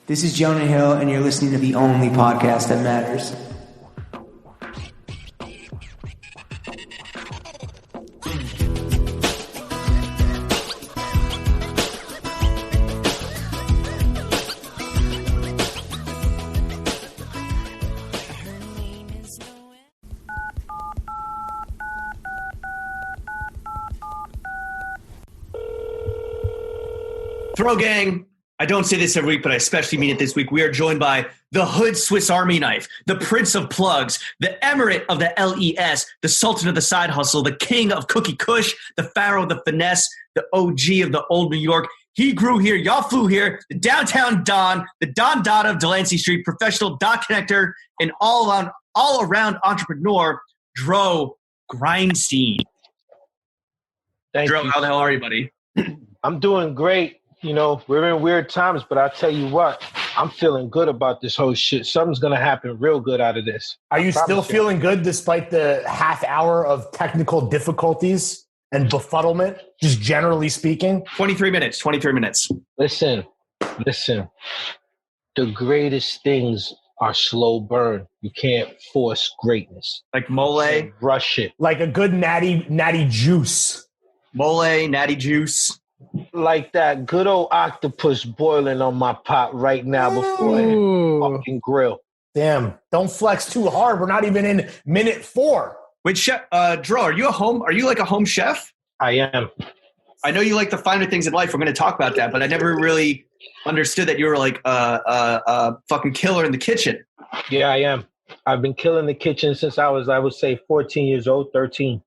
This is Jonah Hill, and you're listening to the only podcast that matters. Throw gang. I don't say this every week, but I especially mean it this week. We are joined by the Hood Swiss Army knife, the Prince of Plugs, the Emirate of the LES, the Sultan of the Side Hustle, the King of Cookie Kush, the Pharaoh of the Finesse, the OG of the Old New York. He grew here. Y'all flew here. The downtown Don, the Don Dada of Delancey Street, professional dot connector, and all-around entrepreneur, Dro Greindstein. Thank Dro, you. how the hell are you, buddy? I'm doing great. You know, we're in weird times, but I'll tell you what, I'm feeling good about this whole shit. Something's going to happen real good out of this. Are you still feeling good despite the half hour of technical difficulties and befuddlement, just generally speaking? 23 minutes. Listen. The greatest things are slow burn. You can't force greatness. Like mole? Rush it. Like a good natty juice. Mole, natty juice. Like that good old octopus boiling on my pot right now before I fucking grill. Damn. Don't flex too hard. We're not even in minute 4. Wait, Chef, Dro, are you like a home chef? I am. I know you like the finer things in life. We're going to talk about that, but I never really understood that you were like a fucking killer in the kitchen. Yeah, I am. I've been killing the kitchen since I would say 14 years old, 13.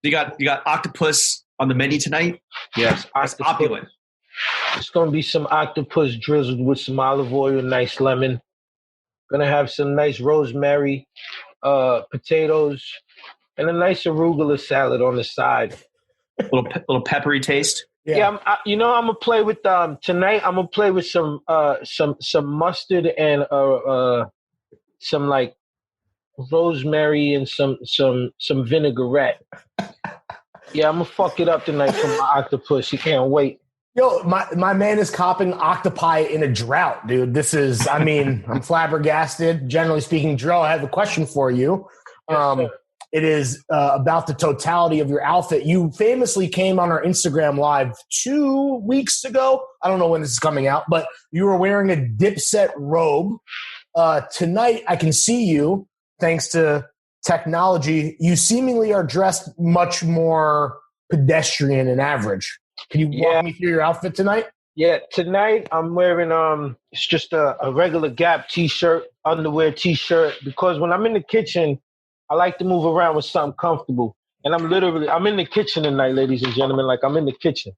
You got octopus on the menu tonight? Yes. That's opulent. It's going to be some octopus drizzled with some olive oil, nice lemon. Going to have some nice rosemary, potatoes, and a nice arugula salad on the side. Little peppery taste. Yeah, I'm gonna play with tonight. I'm gonna play with some mustard and some like rosemary and some vinaigrette. Yeah, I'm gonna fuck it up tonight for my octopus. You can't wait. Yo, my man is copping octopi in a drought, dude. This is, I'm flabbergasted. Generally speaking, Dro, I have a question for you. Yes, it is about the totality of your outfit. You famously came on our Instagram Live 2 weeks ago. I don't know when this is coming out, but you were wearing a Dipset robe. Tonight, I can see you, thanks to technology. You seemingly are dressed much more pedestrian and average. Can you walk me through your outfit tonight? Yeah, tonight I'm wearing it's just a regular Gap t-shirt, underwear t-shirt, because when I'm in the kitchen, I like to move around with something comfortable. And I'm in the kitchen tonight, ladies and gentlemen. Like, I'm in the kitchen.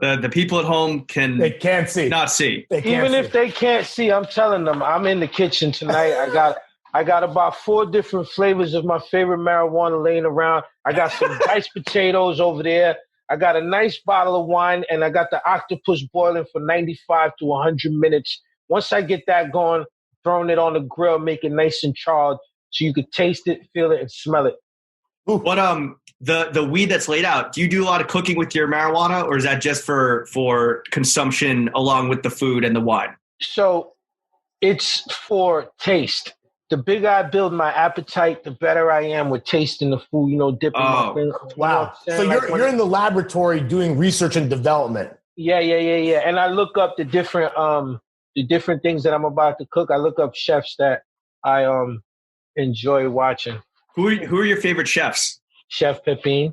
The people at home they can't see. Not see. If they can't see, I'm telling them I'm in the kitchen tonight. I got about 4 different flavors of my favorite marijuana laying around. I got some diced potatoes over there. I got a nice bottle of wine, and I got the octopus boiling for 95 to 100 minutes. Once I get that going, throwing it on the grill, make it nice and charred, so you could taste it, feel it, and smell it. Ooh. What the weed that's laid out? Do you do a lot of cooking with your marijuana, or is that just for consumption along with the food and the wine? So it's for taste. The bigger I build my appetite, the better I am with tasting the food. Dipping my finger. Wow! So you're in the laboratory doing research and development. Yeah. And I look up the different things that I'm about to cook. I look up chefs that I enjoy watching. Who are your favorite chefs? Chef Pepin.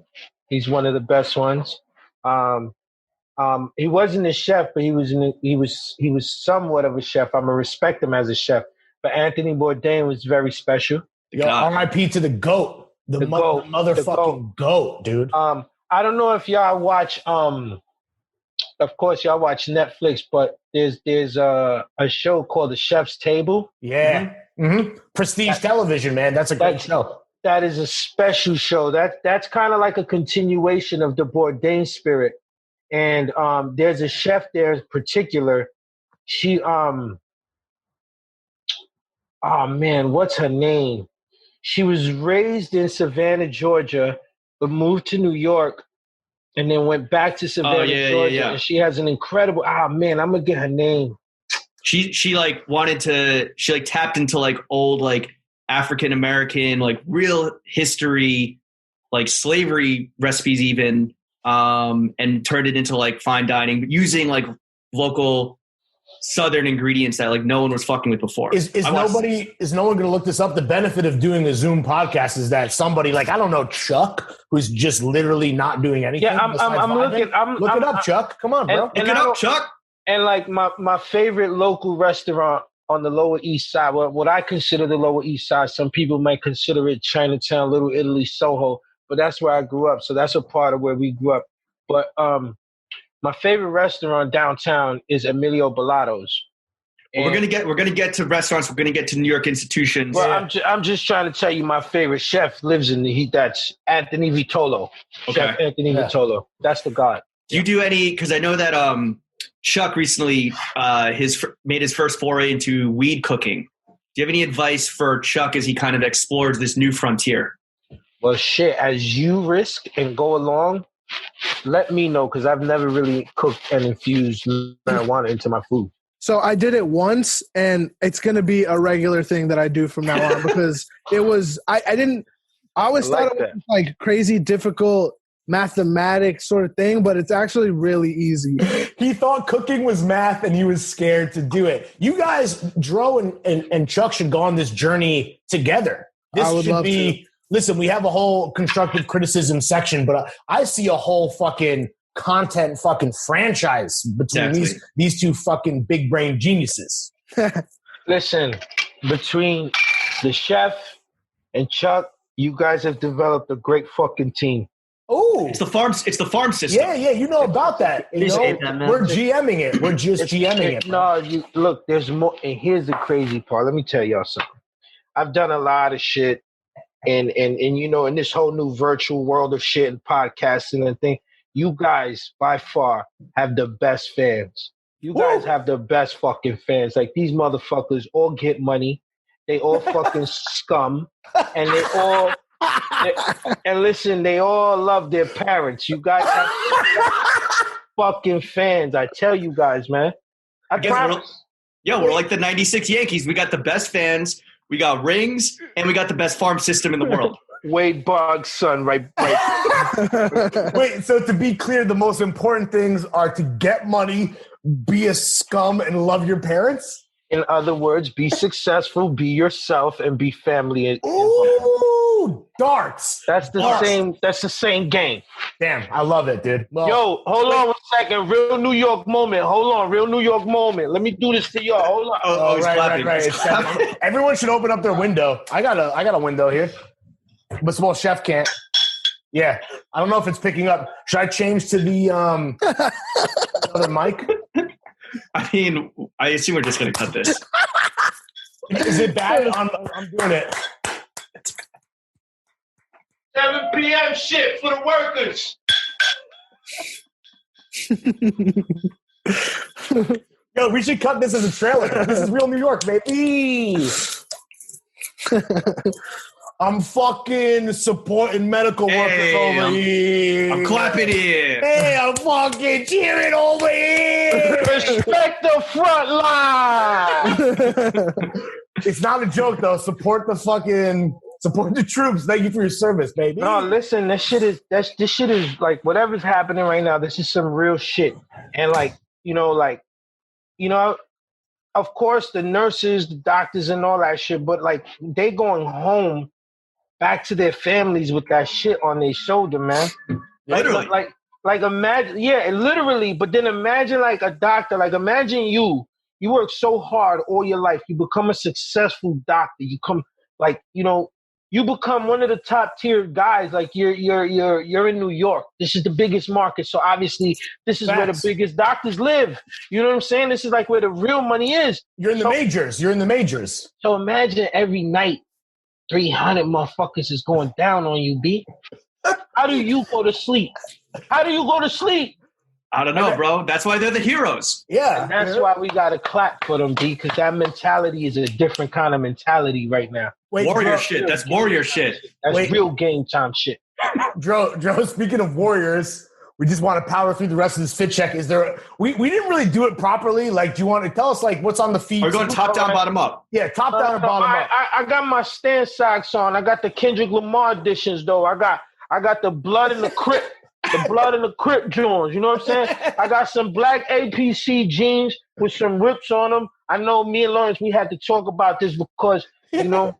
He's one of the best ones. He wasn't a chef, but he was somewhat of a chef. I'm gonna respect him as a chef. But Anthony Bourdain was very special. Yo, R.I.P. to the GOAT. The motherfucking GOAT, dude. I don't know if y'all watch of course y'all watch Netflix, but there's a show called The Chef's Table. Yeah. Mm-hmm. Prestige television, man. That's a great show. That is a special show. That's kind of like a continuation of the Bourdain spirit. And there's a chef there in particular. She oh man, what's her name? She was raised in Savannah, Georgia, but moved to New York and then went back to Savannah, Georgia. Yeah. And she has an incredible, I'm going to get her name. she like wanted to, she like tapped into like old like African American like real history, like slavery recipes even, and turned it into like fine dining using like local Southern ingredients that like no one was fucking with before. Is no one going to look this up? The benefit of doing a Zoom podcast is that somebody like, I don't know, Chuck, who's just literally not doing anything. Yeah, I'm looking. Look it up, Chuck. Come on, bro. Look it up, Chuck. And like my favorite local restaurant on the Lower East Side, what I consider the Lower East Side, some people might consider it Chinatown, Little Italy, Soho, but that's where I grew up. So that's a part of where we grew up. But my favorite restaurant downtown is Emilio Bellatos. Well, we're gonna get to restaurants. We're gonna get to New York institutions. Well, I'm just trying to tell you, my favorite chef lives in that's Anthony Vitolo. Okay. Chef Anthony Vitolo. That's the god. Do you do any? Because I know that Chuck recently made his first foray into weed cooking. Do you have any advice for Chuck as he kind of explores this new frontier? Well, shit, as you risk and go along, let me know, because I've never really cooked and infused marijuana into my food. So I did it once, and it's going to be a regular thing that I do from now on, because it was I always thought it was like crazy difficult mathematics sort of thing, but it's actually really easy. He thought cooking was math and he was scared to do it. You guys, Dro and Chuck, should go on this journey together. This I would should love be to. Listen, we have a whole constructive criticism section, but I see a whole fucking content fucking franchise between these two fucking big brain geniuses. Listen, between the chef and Chuck, you guys have developed a great fucking team. Oh, it's the farm system. Yeah, you know about that. You know, we're GMing it. We're just GMing it. No, look, there's more. And here's the crazy part. Let me tell y'all something. I've done a lot of shit, and you know, in this whole new virtual world of shit and podcasting and thing, you guys by far have the best fans. You guys have the best fucking fans. Like, these motherfuckers all get money. They all fucking scum, and they all. And listen, they all love their parents. You guys have fucking fans. I tell you guys, man. I promise. We're like the 96 Yankees. We got the best fans, we got rings, and we got the best farm system in the world. Wade Boggs' son, right. Wait, so to be clear, the most important things are to get money, be a scum, and love your parents? In other words, be successful, be yourself, and be family. Ooh, darts. That's the same game. Damn, I love it, dude. Well, yo, hold on 1 second. Real New York moment. Hold on, real New York moment. Let me do this to y'all. Hold on. Oh, right. Everyone should open up their window. I got a window here, but small chef can't. Yeah, I don't know if it's picking up. Should I change to the other mic? I mean, I assume we're just going to cut this. Is it bad? I'm doing it. 7 p.m. shit for the workers. Yo, we should cut this as a trailer. This is real New York, baby. I'm fucking supporting medical workers over here. I'm clapping here. Hey, I'm fucking cheering over here. Respect the front line. It's not a joke, though. Support the troops. Thank you for your service, baby. No, listen, this shit is like, whatever's happening right now, this is some real shit. And of course the nurses, the doctors and all that shit, but like, they going home back to their families with that shit on their shoulder, man. Literally. Like imagine, literally, but then imagine like a doctor, like imagine you work so hard all your life, you become a successful doctor, you come you become one of the top tier guys, like you're in New York. This is the biggest market, so obviously this is where the biggest doctors live. You know what I'm saying? This is like where the real money is. You're in the majors. So imagine every night 300 motherfuckers is going down on you, B. How do you go to sleep? I don't know, bro. That's why they're the heroes. Yeah. And that's why we got to clap for them, B, because that mentality is a different kind of mentality right now. Warrior shit. That's warrior shit. That's real game time shit. Dro, speaking of warriors, we just want to power through the rest of this fit check. Is there? We didn't really do it properly. Like, do you want to tell us like what's on the feet? We're going top down, bottom up. Yeah, top down and bottom up. I got my Stan socks on. I got the Kendrick Lamar editions though. I got the blood in the Crip, the blood in the Crip Jones. You know what I'm saying? I got some black APC jeans with some rips on them. I know me and Lawrence, we had to talk about this because you know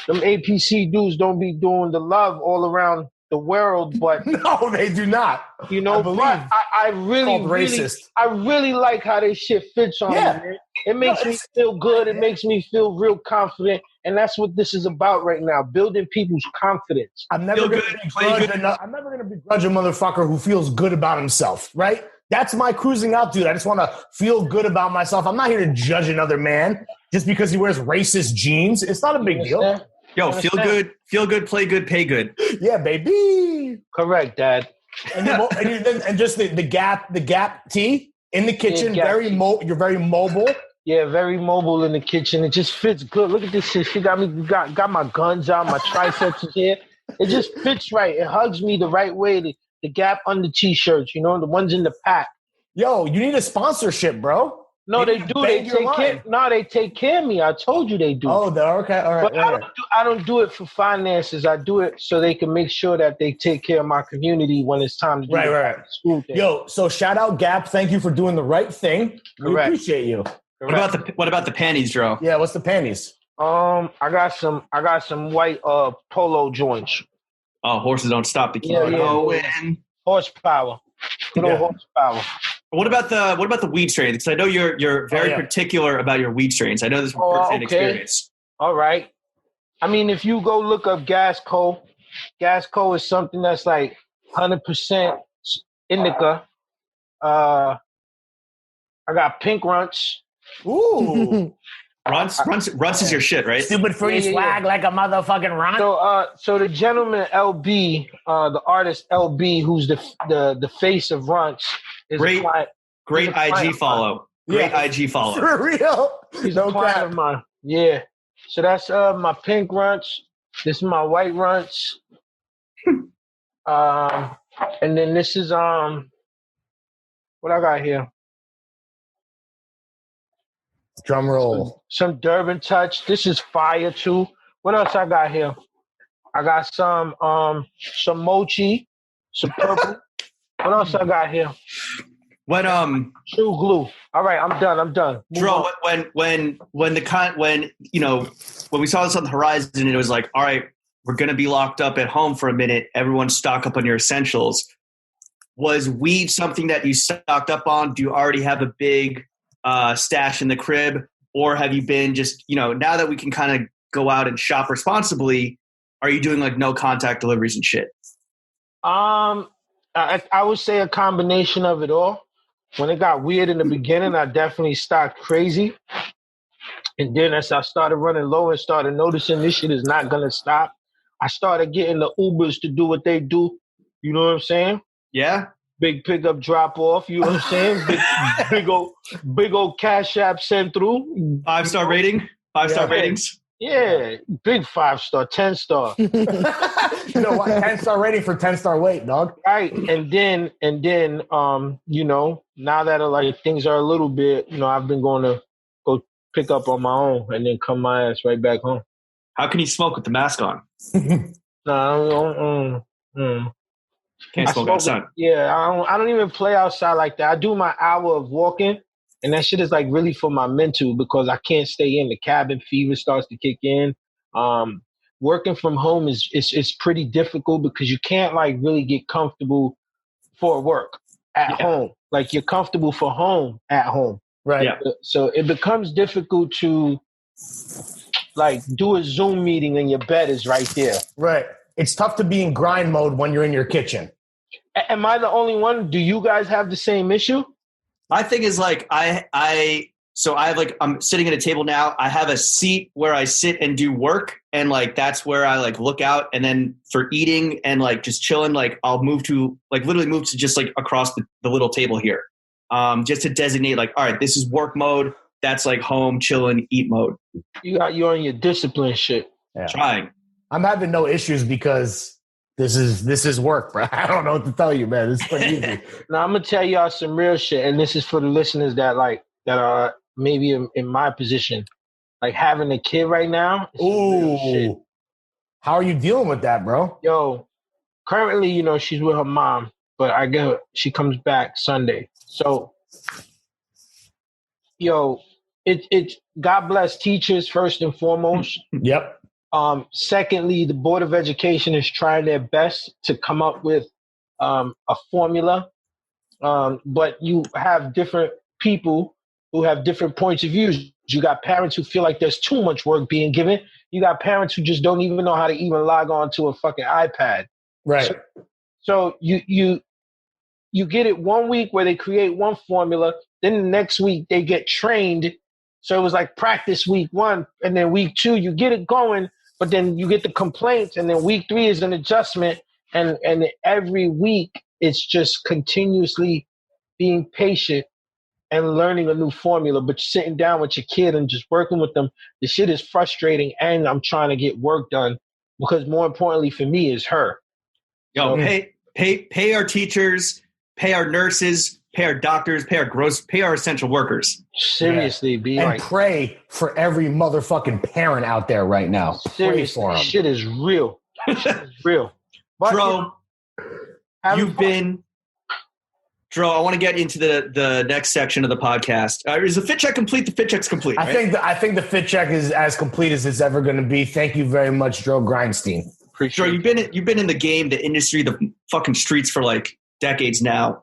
them APC dudes don't be doing the love all around the world, but no, they do not. You know, but I really like how this shit fits on me, man. It makes me feel good. It makes me feel real confident, and that's what this is about right now: building people's confidence. I'm never going to begrudge a motherfucker who feels good about himself, right? That's my cruising out, dude. I just want to feel good about myself. I'm not here to judge another man just because he wears racist jeans. It's not a big deal. Yo, feel good, play good, pay good. Yeah, baby. Correct, Dad. And just the Gap tee in the kitchen. You're very mobile. Yeah, very mobile in the kitchen. It just fits good. Look at this shit. She got me got my guns out. My triceps is here. It just fits right. It hugs me the right way. The Gap under t-shirts, you know, the ones in the pack. Yo, you need a sponsorship, bro. No, they do. They take care of me. I told you they do. Oh, okay. All right. But I don't do it for finances. I do it so they can make sure that they take care of my community when it's time to do the school thing. Yo, so shout out Gap. Thank you for doing the right thing. We appreciate you. What about the panties, Dro? Yeah, what's the panties? I got some white polo joints. Oh, horses don't stop to keep going. Horsepower. Good old horsepower. What about the weed strains? Because I know you're very particular about your weed strains. I know this from firsthand experience. All right. I mean, if you go look up Gas Co is something that's like 100% indica. I got pink runts. Ooh. Runts is your shit, right? Stupid free swag like a motherfucking runt. So the gentleman LB, the artist LB, who's the face of runts, is great IG follow. Great IG follow. For real. He's a client of mine. Yeah. So that's my pink runts. This is my white runts. And then this is what I got here. Drum roll. Some Durban touch. This is fire too. What else I got here? I got some mochi, some purple. What else I got here? When True glue. All right, I'm done. Dro, when we saw this on the horizon, it was like, all right, we're gonna be locked up at home for a minute. Everyone stock up on your essentials. Was weed something that you stocked up on? Do you already have a big stash in the crib, or have you been just, now that we can kind of go out and shop responsibly, are you doing like no contact deliveries and shit? I would say a combination of it all. When it got weird in the beginning, I definitely stocked crazy. And then as I started running low and started noticing this shit is not going to stop, I started getting the Ubers to do what they do. You know what I'm saying? Yeah. Big pickup drop off, you know what I'm saying? big old cash app sent through. 5-star rating? 5-star ratings? Yeah, big 5-star, 10-star. You know what? 10-star rating for 10-star weight, dog. Right. And then now that like things are a little bit, I've been going to go pick up on my own and then come my ass right back home. How can you smoke with the mask on? Can't smoke outside. Yeah, I don't even play outside like that. I do my hour of walking, and that shit is like really for my mental because I can't stay in. The cabin fever starts to kick in. Working from home is pretty difficult because you can't like really get comfortable for work at home. Like you're comfortable for home at home. Right. Yeah. So it becomes difficult to like do a Zoom meeting and your bed is right there. Right. It's tough to be in grind mode when you're in your kitchen. Am I the only one? Do you guys have the same issue? My thing is like I'm sitting at a table now. I have a seat where I sit and do work, and like that's where I like look out. And then for eating and like just chilling, like I'll move to just like across the little table here, just to designate like, all right, this is work mode. That's like home, chilling, eat mode. You're on your discipline shit. Yeah. Trying. I'm having no issues because This is work, bro. I don't know what to tell you, man. It's pretty easy. Now I'm gonna tell y'all some real shit, and this is for the listeners that are maybe in my position, like having a kid right now. Is some real shit. Ooh. How are you dealing with that, bro? Yo, currently, she's with her mom, but she comes back Sunday. So, yo, it's God bless teachers first and foremost. Yep. Secondly, the Board of Education is trying their best to come up with a formula. But you have different people who have different points of views. You got parents who feel like there's too much work being given. You got parents who just don't even know how to even log on to a fucking iPad. Right. So you get it 1 week where they create one formula, then the next week they get trained. So it was like practice week 1, and then week 2 you get it going, but then you get the complaints, and then week 3 is an adjustment, and every week it's just continuously being patient and learning a new formula. But sitting down with your kid and just working with them, the shit is frustrating, and I'm trying to get work done because more importantly for me is her. Yo, pay our teachers, pay our nurses, pay our doctors, pay our essential workers. Seriously, and pray for every motherfucking parent out there right now. Seriously, pray for them. Shit is real. Shit is real. But, Dro, Dro, I want to get into the next section of the podcast. Is the fit check complete? The fit check's complete, right? I think the fit check is as complete as it's ever going to be. Thank you very much, Dro Greindstein. Dro, you've been in the game, the industry, the fucking streets for like decades now.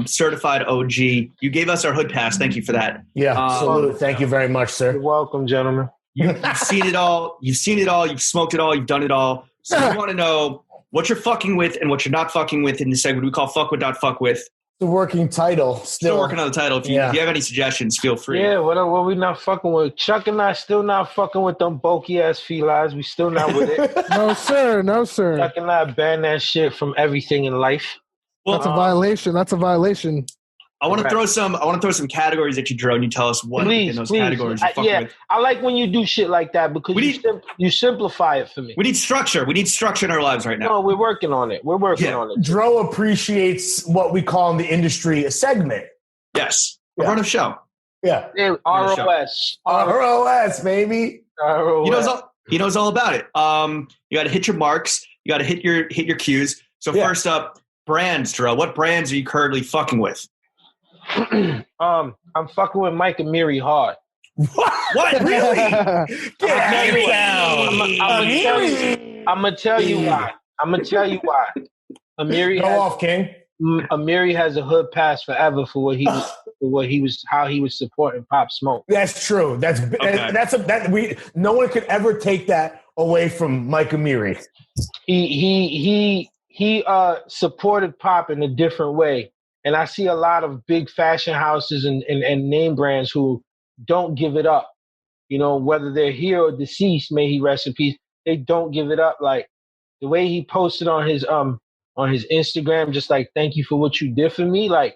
Certified OG. You gave us our hood pass. Thank you for that. Yeah, salute. Thank you very much, sir. You're welcome, gentlemen. You've seen it all. You've seen it all. You've smoked it all. You've done it all. So we want to know what you're fucking with and what you're not fucking with in this segment we call Fuck With Not Fuck With. The working title. Still working on the title. If you have any suggestions, feel free. Yeah, what we not fucking with? Chuck and I still not fucking with them bulky ass felines. We still not with it. No, sir. No, sir. Chuck and I ban that shit from everything in life. Well, that's a violation. That's a violation. I want to throw some categories at you, Dro, and you tell us what in those categories you're fucking with. I like when you do shit like that because you simplify it for me. We need structure. We need structure in our lives right now. No, we're working on it. We're working on it. Dro appreciates what we call in the industry a segment. Yes. A run of show. Yeah. ROS. ROS, baby. ROS. He knows all about it. You got to hit your marks. You got to hit your cues. So first up, brands, Dro. What brands are you currently fucking with? I'm fucking with Mike and Miri hard. What? Really? Get down. I'm gonna tell you why. Amiri has a hood pass forever for how he was supporting Pop Smoke. That's true. No one could ever take that away from Mike Amiri. He supported Pop in a different way. And I see a lot of big fashion houses and name brands who don't give it up. Whether they're here or deceased, may he rest in peace, they don't give it up. Like the way he posted on his Instagram, just like, thank you for what you did for me. Like,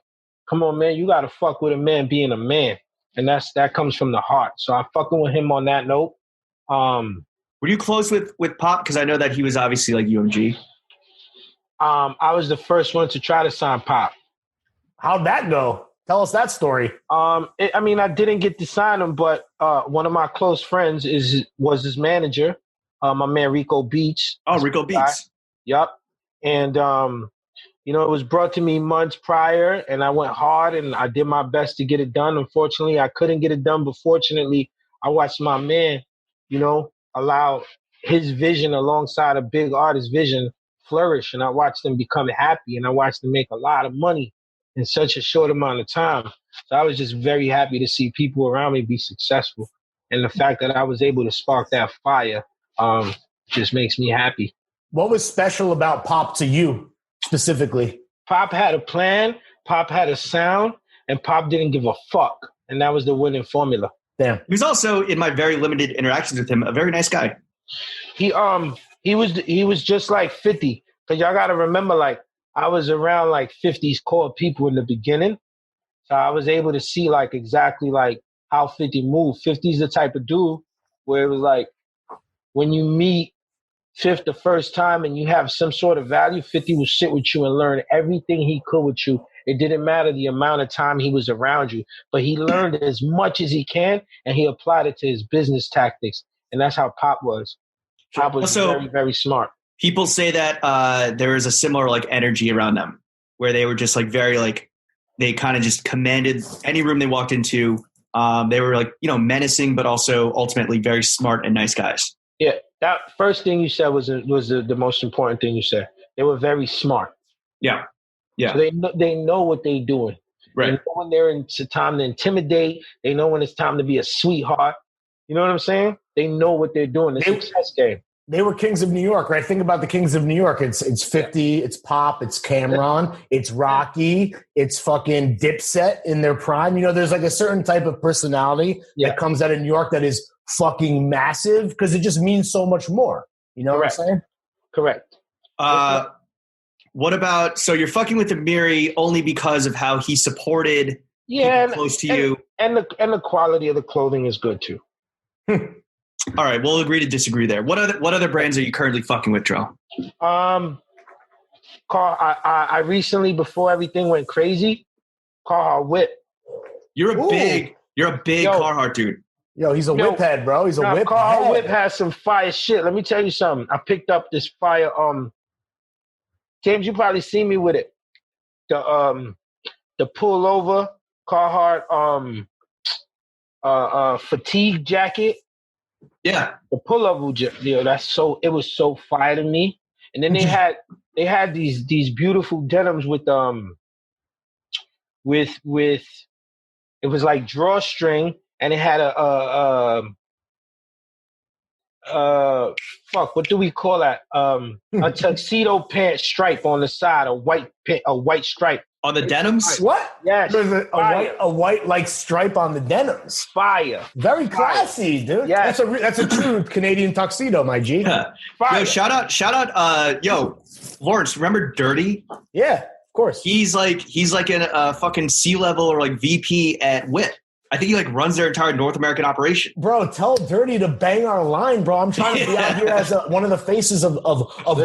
come on, man, you gotta fuck with a man being a man. And that comes from the heart. So I'm fucking with him on that note. Were you close with Pop? Because I know that he was obviously like UMG. I was the first one to try to sign Pop. How'd that go? Tell us that story. I didn't get to sign him, but one of my close friends was his manager, my man Rico Beats. Oh, Rico Beats. Yep. And it was brought to me months prior, and I went hard, and I did my best to get it done. Unfortunately, I couldn't get it done, but fortunately, I watched my man, allow his vision alongside a big artist's vision flourish, and I watched them become happy, and I watched them make a lot of money in such a short amount of time. So I was just very happy to see people around me be successful. And the fact that I was able to spark that fire just makes me happy. What was special about Pop to you specifically? Pop had a plan, Pop had a sound, and Pop didn't give a fuck. And that was the winning formula. Damn. He was also, in my very limited interactions with him, a very nice guy. He was just like 50. Because y'all got to remember, like, I was around like 50's core people in the beginning. So I was able to see like exactly like how 50 moved. 50's the type of dude where it was like when you meet Fifth the first time and you have some sort of value, 50 will sit with you and learn everything he could with you. It didn't matter the amount of time he was around you, but he learned as much as he can and he applied it to his business tactics. And that's how Pop was. Pop was Also, very, very smart. People say that there is a similar like energy around them where they were just like very like they kind of just commanded any room they walked into. They were like, menacing, but also ultimately very smart and nice guys. Yeah, that first thing you said was the most important thing you said. They were very smart. Yeah. So they know what they're doing. Right. They know when it's time to intimidate. They know when it's time to be a sweetheart. You know what I'm saying? They know what they're doing. The success game. They were kings of New York, right? Think about the kings of New York. It's 50, it's Pop, it's Cameron, it's Rocky, it's fucking Dipset in their prime. There's like a certain type of personality that comes out of New York that is fucking massive because it just means so much more. You know Correct. what I'm saying? Correct. What about, so you're fucking with Amiri only because of how he supported people close to you? And the quality of the clothing is good too. All right, we'll agree to disagree there. What other brands are you currently fucking with, Dro? Carl, I recently, before everything went crazy, Carhartt Whip. You're a big Carhartt dude. Yo, he's a whip head, bro. He's a whip Carhartt head. Whip has some fire shit. Let me tell you something. I picked up this fire. James, you probably see me with it. The pullover Carhartt fatigue jacket. Yeah, the pullover, it was so fire to me. And then they had these beautiful denims with it was like drawstring, and it had a what do we call that? A tuxedo pant stripe on the side, a white stripe. On the denims? What? Yes. There's a white like stripe on the denims. Fire. Very classy, dude. Yes. That's a true Canadian tuxedo, my G. Yeah. Yo, shout out, Lawrence, remember Dirty? Yeah, of course. He's like a fucking C-level or like VP at Whip. I think he like runs their entire North American operation. Bro, tell Dirty to bang our line, bro. I'm trying to be out here as one of the faces of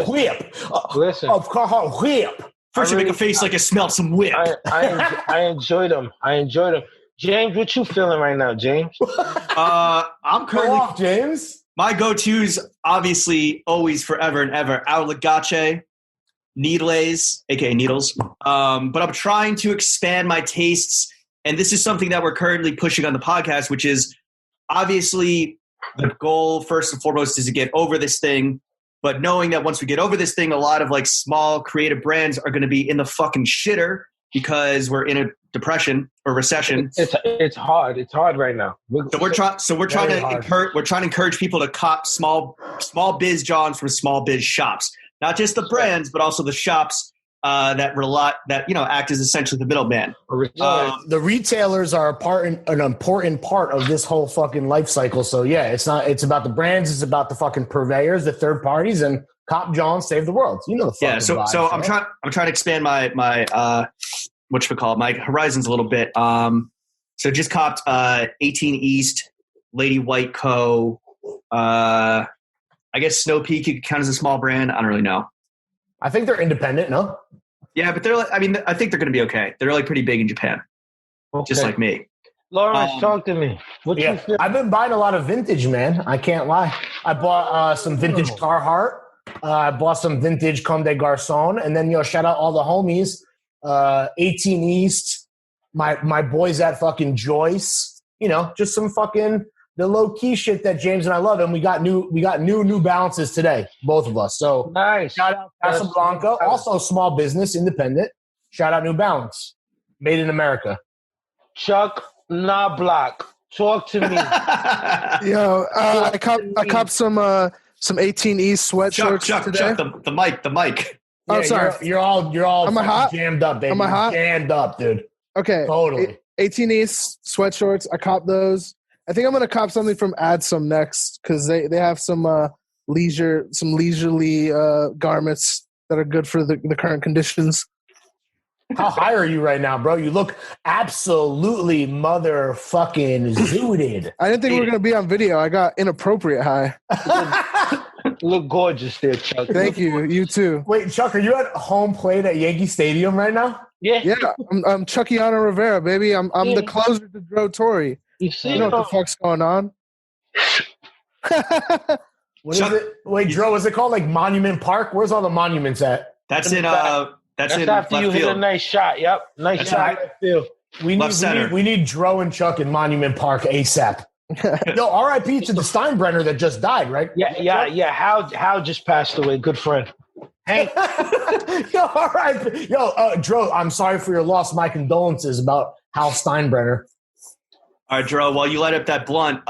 Whip. Listen. Of Carhartt Whip. First, you make a face like you smelled some whip. I enjoyed them. James, what you feeling right now, James? I'm currently off, James. My go-tos, obviously, always, forever and ever, Outlegache, Needles, aka Needles. But I'm trying to expand my tastes, and this is something that we're currently pushing on the podcast, which is obviously the goal, first and foremost, is to get over this thing. But knowing that once we get over this thing, a lot of like small creative brands are going to be in the fucking shitter because we're in a depression or recession. It's hard. It's hard right now. We're trying to encourage people to cop small biz Johns from small biz shops, not just the brands, but also the shops that act as essentially the middleman. The retailers are an important part of this whole fucking life cycle. So yeah, it's about the brands, it's about the fucking purveyors, the third parties, and Cop John save the world. You know the fucking vibes, so I'm right? trying to expand my my horizons a little bit. So just copped 18 East, Lady White Co. I guess Snow Peak you could count as a small brand. I don't really know. I think they're independent, no? Yeah, but I think they're going to be okay. They're like pretty big in Japan, just like me. Lawrence, talk to me. What you feel? I've been buying a lot of vintage, man. I can't lie. I bought some vintage Carhartt. I bought some vintage Comme des Garçons. And then, shout out all the homies. 18 East, my boys at fucking Joyce. Just some fucking the low key shit that James and I love, and we got new Balances today, both of us. So nice. Shout out Casablanca, also small business, independent. Shout out New Balance, made in America. Chuck Knobloch, talk to me. Yo, I copped some 18 East sweatshirts today. Chuck, the mic. Oh, sorry. You're all Am I hot? jammed up, baby. Am I hot? Jammed up, dude. Okay. Totally. 18 East sweatshirts. I copped those. I think I'm gonna cop something from Adsum next because they have some leisurely garments that are good for the current conditions. How high are you right now, bro? You look absolutely motherfucking zooted. I didn't think we were gonna be on video. I got inappropriate high. You look gorgeous there, Chuck. Thank you. You too. Wait, Chuck, are you at home plate at Yankee Stadium right now? Yeah. Yeah, I'm Chuckiano Rivera, baby. I'm the closer to Dro Torrey. You see, You know what the fuck's going on? What is it? Wait, Dro, is it called like Monument Park? Where's all the monuments at? That's in That's in after left you hit field. a nice shot. Yep, nice That's shot. right. Left field. Left center. We need Dro and Chuck in Monument Park ASAP. Yo, R.I.P. to the Steinbrenner that just died, right? Yeah. Hal just passed away. Good friend. Hank. Yo, R.I.P. Yo, Dro, I'm sorry for your loss. My condolences about Hal Steinbrenner. All right, Dro, while you light up that blunt,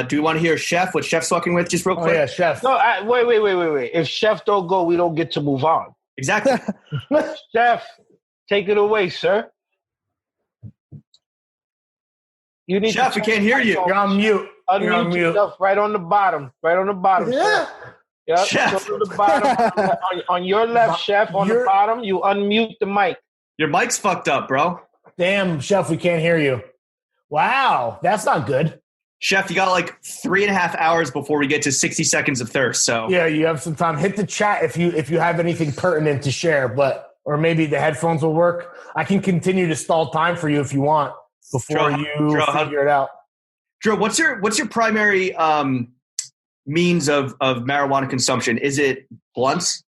do you want to hear Chef, what Chef's fucking with just real Oh, quick? yeah, Chef. No, wait. If Chef don't go, we don't get to move on. Exactly. Chef, take it away, sir. You need Chef, to we can't hear you. You're on mute. You're on unmute mute. yourself right on the bottom. Right on the bottom. Yeah. Yep. Chef. Go to the bottom. on your left, Chef, on the bottom, you unmute the mic. Your mic's fucked up, bro. Damn, Chef, we can't hear you. Wow, that's not good. Chef, you got like 3.5 hours before we get to 60 seconds of thirst. So Yeah, you have some time. Hit the chat if you have anything pertinent to share, or maybe the headphones will work. I can continue to stall time for you if you want before you figure it out. Drew, what's your primary means of marijuana consumption? Is it blunts?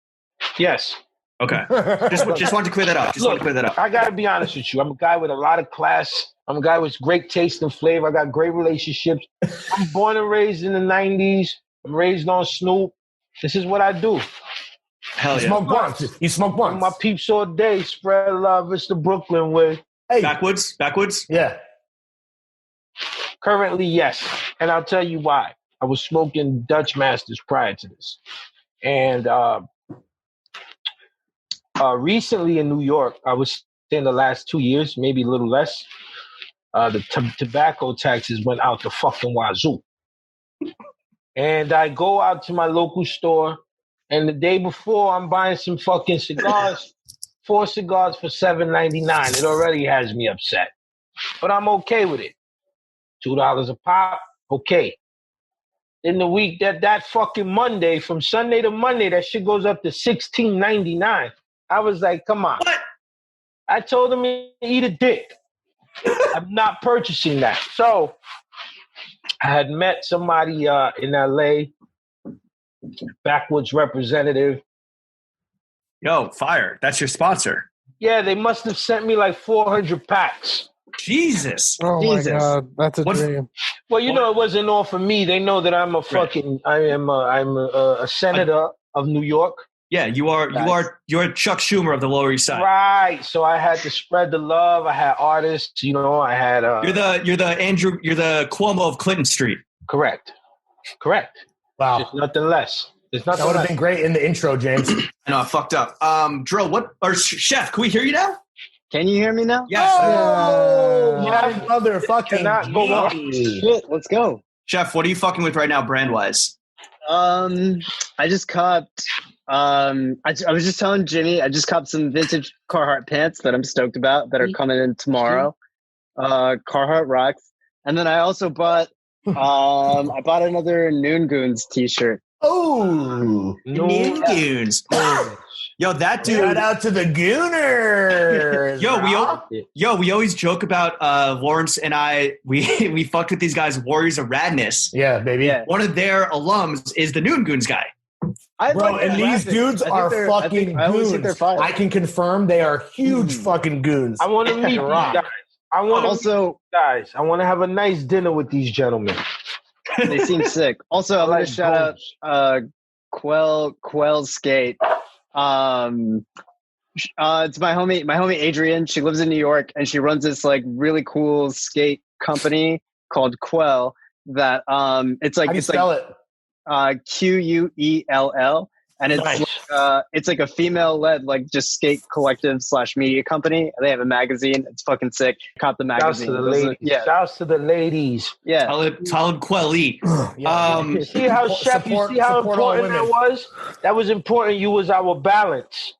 Yes. Okay. Just wanted to clear that up. I got to be honest with you. I'm a guy with a lot of class. I'm a guy with great taste and flavor. I got great relationships. I'm born and raised in the 90s. I'm raised on Snoop. This is what I do. Hell yeah. Smoke blunts. You smoke blunts. My peeps all day. Spread love. It's the Brooklyn way. Hey. Backwoods? Yeah. Currently, yes. And I'll tell you why. I was smoking Dutch Masters prior to this. And recently in New York, I was in the last 2 years, maybe a little less, the tobacco taxes went out the fucking wazoo. And I go out to my local store, and the day before, I'm buying some fucking cigars, 4 cigars for $7.99. It already has me upset. But I'm okay with it. $2 a pop, okay. In the week, that fucking Monday, from Sunday to Monday, that shit goes up to $16.99. I was like, come on. What? I told him to eat a dick. I'm not purchasing that. So I had met somebody in LA, backwoods representative. Yo, fire. That's your sponsor. Yeah, they must have sent me like 400 packs. Jesus. Oh Jesus. my God, that's a What's- dream. Well, you know, it wasn't all for me. They know that I'm a fucking, I'm a senator of New York. Yeah, you're Chuck Schumer of the Lower East Side. Right. So I had to spread the love. I had artists, you know, I had You're the Cuomo of Clinton Street. correct. Wow. Just nothing less. There's nothing That would have less. been great in the intro, James. I know, I fucked up. Dro, Chef, can we hear you now? Can you hear me now? Yes. Oh, Yeah. my motherfucking Cannot go on. Shit, let's go. Chef, what are you fucking with right now, brand-wise? I just copped. I was just telling Jimmy, I just copped some vintage Carhartt pants that I'm stoked about that are coming in tomorrow. Carhartt rocks, and then I also bought. I bought another Noon Goons t-shirt. Oh, Noon Goons. Yo, that dude. shout out to the Gooners. We always joke about Lawrence and I. We fucked with these guys, Warriors of Radness. Yeah, baby. Yeah. One of their alums is the Noon Goons guy. Bro, and these dudes are fucking I always think they're goons. fire. I can confirm they are huge fucking goons. I want to meet these Rock. guys. I want to Also, guys. I want to have a nice dinner with these gentlemen. they seem sick. Also, I'm gonna shout out Quell Skate. It's my homie Adrian. She lives in New York and she runs this like really cool skate company called Quell that it's like How do you spell it? Quell, and it's Nice. it's like a female-led like just skate collective / media company. They have a magazine. It's fucking sick. Cop the Shouts magazine. to the ladies. Yeah, Shouts to the ladies. yeah. Talib Quelli. Yeah. See how Shep? You see how support all important that women. was? That was important. You was our balance.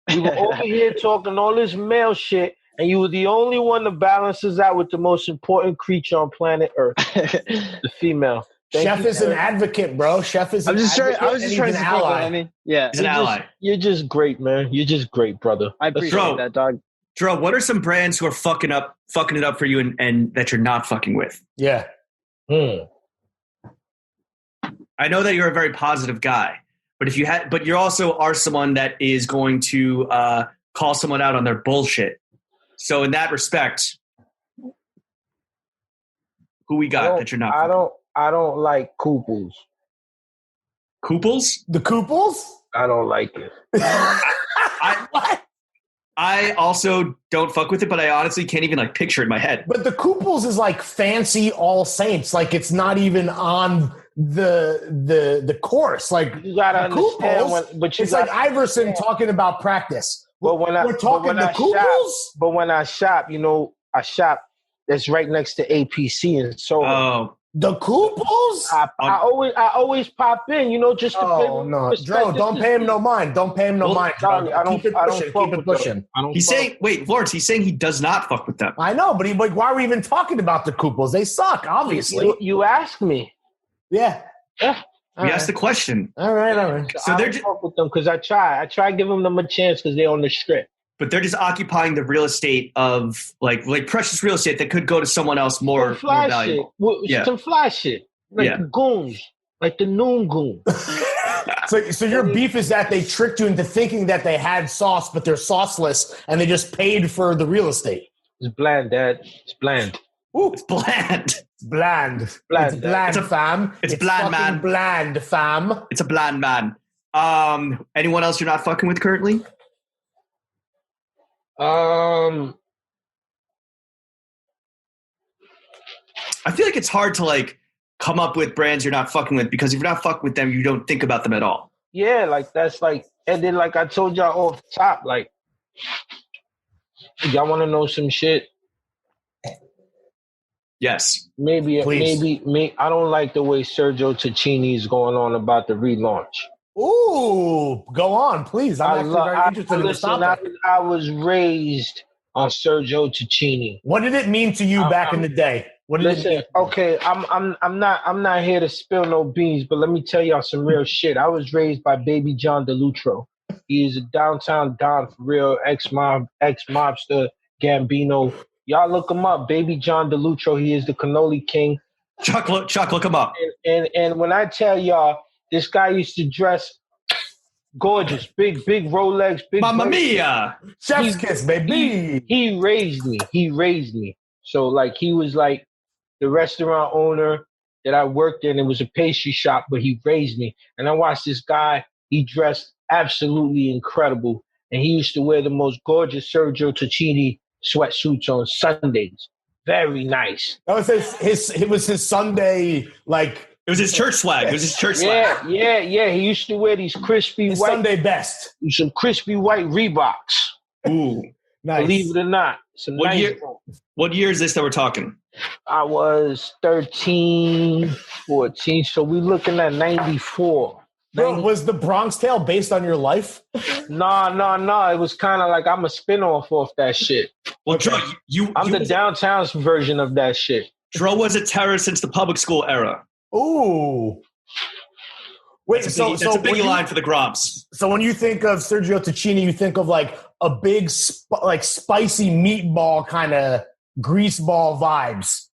We were over here talking all this male shit, and you were the only one to balance us out with the most important creature on planet Earth, the female. Chef is an advocate, bro. Chef is an advocate. I was just trying to support ally. I mean, yeah. He's an ally. You're just great, man. You're just great, brother. I appreciate that, dog. Dro, what are some brands who are fucking it up for you and that you're not fucking with? Yeah. I know that you're a very positive guy, but you also are someone that is going to call someone out on their bullshit. So in that respect, who we got that you're not? I don't like Kooples. Kooples? The Kooples? I don't like it. I also don't fuck with it, but I honestly can't even like picture it in my head. But the Kooples is like fancy All Saints. Like it's not even on the course. Like you gotta understand, it's like Iverson talking about practice. But we're talking the Kooples. But when I shop, I shop that's right next to APC and so. Oh. The Kooples? I always pop in, just to no, Dro, don't pay him no mind. Don't pay him no mind. Sorry, Keep it pushing. He's saying, wait, Lawrence, he's saying he does not fuck with them. I know, but why are we even talking about the Kooples? They suck, obviously. You asked me. Yeah. We asked the question. All right. So they're just fuck with them because I try giving them a chance because they're on the strip. But they're just occupying the real estate of like precious real estate that could go to someone else more valuable. Some fly shit. Like the goons. Like the noon goon. So your beef is that they tricked you into thinking that they had sauce, but they're sauceless, and they just paid for the real estate. It's bland, Dad. It's bland. Ooh, it's bland. It's bland. It's bland, fam. It's bland, man. Bland, fam. It's a bland man. Anyone else you're not fucking with currently? I feel like it's hard to like come up with brands you're not fucking with because if you're not fucking with them, you don't think about them at all. Yeah, like that's like, and then like I told y'all off the top, like y'all want to know some shit? Yes. Maybe I don't like the way Sergio Tacchini is going on about the relaunch. Ooh, go on, please. I'm very interested in this topic. I was raised on Sergio Tacchini. What did it mean to you back in the day? What did it mean? Okay, I'm not here to spill no beans, but let me tell y'all some real shit. I was raised by Baby John DeLutro. He is a downtown don for real, ex-mobster, Gambino. Y'all look him up, Baby John DeLutro. He is the cannoli king. Chuck, look him up. And when I tell y'all, this guy used to dress gorgeous, big Rolex, big. Mamma mia! Chef's kiss, baby. He raised me. So like he was like the restaurant owner that I worked in. It was a pastry shop, but he raised me. And I watched this guy. He dressed absolutely incredible, and he used to wear the most gorgeous Sergio Tacchini sweatsuits on Sundays. Very nice. That was it was his Sunday like. It was his church swag. It was his church swag. Yeah. He used to wear these crispy his white Sunday best. Some crispy white Reeboks. Ooh, nice. Believe it or not. What year is this that we're talking? I was 13, 14. So we're looking at 94. Bro, was the Bronx Tale based on your life? No. It was kind of like I'm a spinoff off that shit. Well, Dro, I'm the downtown version of that shit. Dro was a terror since the public school era. Ooh. Wait, that's a big line for the Gromps. So when you think of Sergio Tacchini, you think of like a big, spicy meatball kind of greaseball vibes.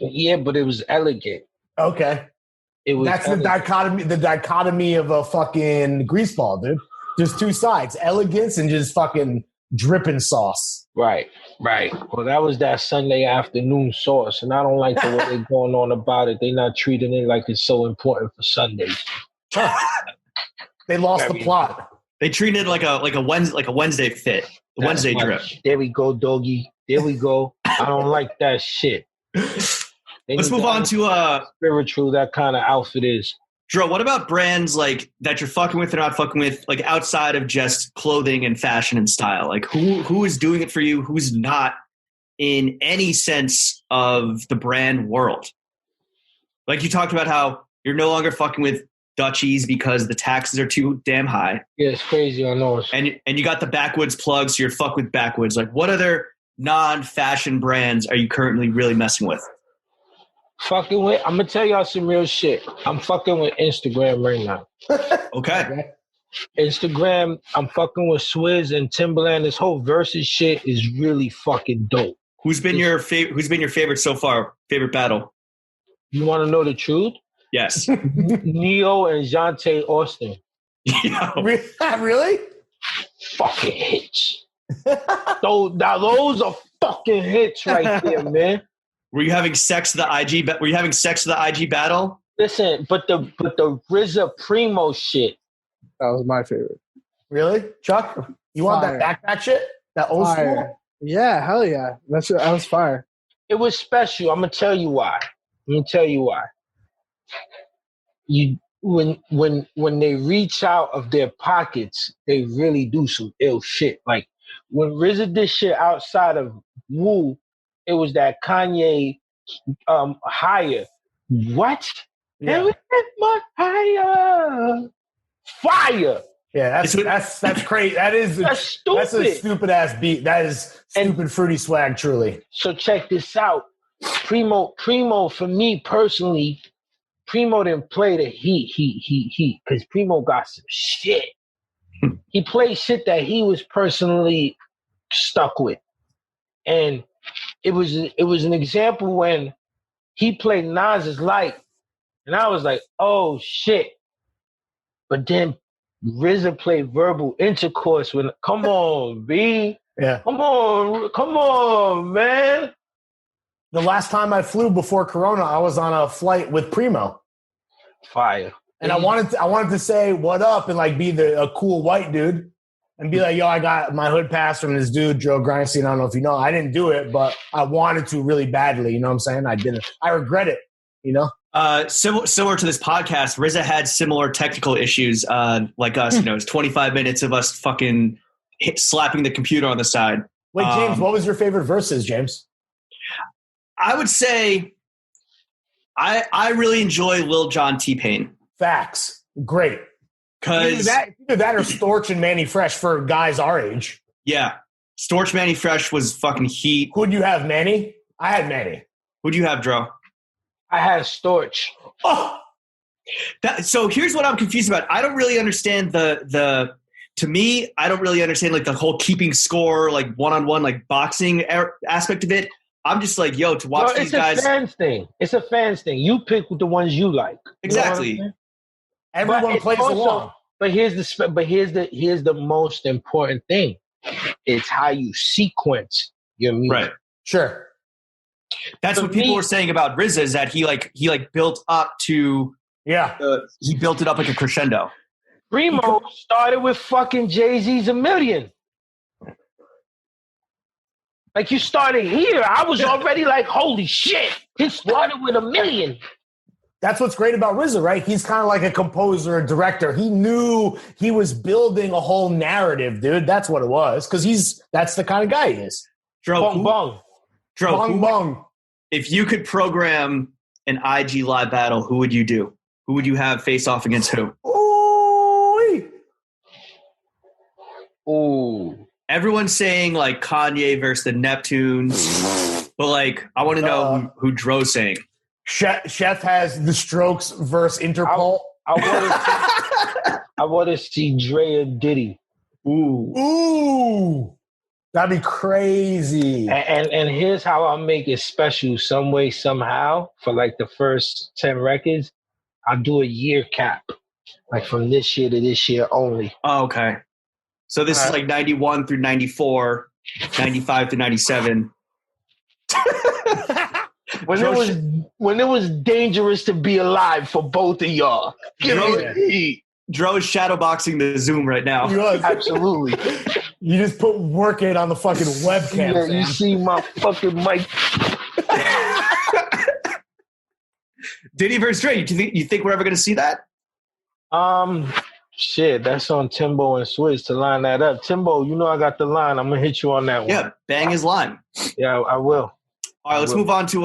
Yeah, but it was elegant. Okay. That's elegant. The dichotomy of a fucking greaseball, dude. There's two sides, elegance and just fucking dripping sauce. Right. Well, that was that Sunday afternoon sauce, and I don't like the way they're going on about it. They're not treating it like it's so important for Sundays. They lost the plot. They treated it like a Wednesday fit, the Wednesday drip. There we go, doggy. There we go. I don't like that shit. Let's move on to spiritual. That kind of outfit is. Dro, what about brands like that you're fucking with or not fucking with, like outside of just clothing and fashion and style? Like who is doing it for you? Who's not in any sense of the brand world? Like you talked about how you're no longer fucking with Dutchies because the taxes are too damn high. Yeah, it's crazy. I know. And you got the Backwoods plug, so you're fuck with Backwoods. Like what other non-fashion brands are you currently really messing with? Fucking with. I'm gonna tell y'all some real shit. I'm fucking with Instagram right now. Okay. Instagram. I'm fucking with Swizz and Timberland. This whole versus shit is really fucking dope. Who's been your favorite so far? Favorite battle? You want to know the truth? Yes. Neo and Jonte Austin. Yeah. Really? Fucking hits. Those are fucking hits right there, man. Were you having sex to the IG? Were you having sex to the IG battle? Listen, but the RZA Primo shit. That was my favorite. Really? Chuck? You want that backpack shit? That old school? Yeah, hell yeah. That was fire. It was special. I'm gonna tell you why. When they reach out of their pockets, they really do some ill shit. Like when RZA did shit outside of Wu, it was that Kanye higher. What? Yeah. Much higher. Fire. Yeah, that's crazy. That's stupid. That's a stupid ass beat. That is stupid fruity swag, truly. So check this out. Primo, for me personally, Primo didn't play the heat, because Primo got some shit. He played shit that he was personally stuck with. And it was an example when he played Nas's Light, and I was like, oh shit. But then RZA played Verbal Intercourse when, come on, B. Yeah. Come on, man. The last time I flew before Corona, I was on a flight with Primo. Fire. And I wanted to say what up and like be a cool white dude and be like, yo, I got my hood pass from this dude, Dro Greindstein. I don't know if you know. I didn't do it, but I wanted to really badly. You know what I'm saying? I didn't. I regret it, you know? Similar to this podcast, RZA had similar technical issues like us. You know, it's 25 minutes of us fucking slapping the computer on the side. Wait, James, what was your favorite verses, James? I would say I really enjoy Lil Jon T-Pain. Facts. Great. Because either that or Storch and Manny Fresh for guys our age. Yeah. Storch, Manny Fresh was fucking heat. Who'd you have, Manny? I had Manny. Who'd you have, Dro? I had Storch. Oh! So here's what I'm confused about. I don't really understand to me, I don't really understand like the whole keeping score, like one-on-one, like boxing aspect of it. I'm just like, yo, to watch these guys. It's a fans thing. It's a fans thing. You pick the ones you like. Exactly. You know Everyone plays along. But here's the most important thing. It's how you sequence your music. Right. Sure. That's what people were saying about RZA is that he built up to he built it up like a crescendo. Primo started with fucking Jay-Z's $1 Million. Like you started here. I was already like, holy shit. He started with $1 million. That's what's great about RZA, right? He's kind of like a composer, a director. He knew he was building a whole narrative, dude. That's what it was. Because that's the kind of guy he is. Bong. If you could program an IG live battle, who would you do? Who would you have face off against who? Ooh. Everyone's saying like Kanye versus the Neptunes, but like I want to know who Dro's saying. Chef has the Strokes versus Interpol. I want to see Dre and Diddy. Ooh. That'd be crazy. And here's how I'll make it special some way, somehow, for like the first 10 records. I'll do a year cap. Like from this year to this year only. Oh, okay. So this is like 91 through 94, 95 to 97. When it was dangerous to be alive for both of y'all. Dro is shadowboxing the Zoom right now. Absolutely. You just put work in on the fucking webcam. Yeah, you see my fucking mic. Diddy versus Dre. You think we're ever going to see that? Shit, that's on Timbo and Swizz to line that up. Timbo, you know I got the line. I'm gonna hit you on that one. Yeah, bang his line. Yeah, I will. All right, let's move on to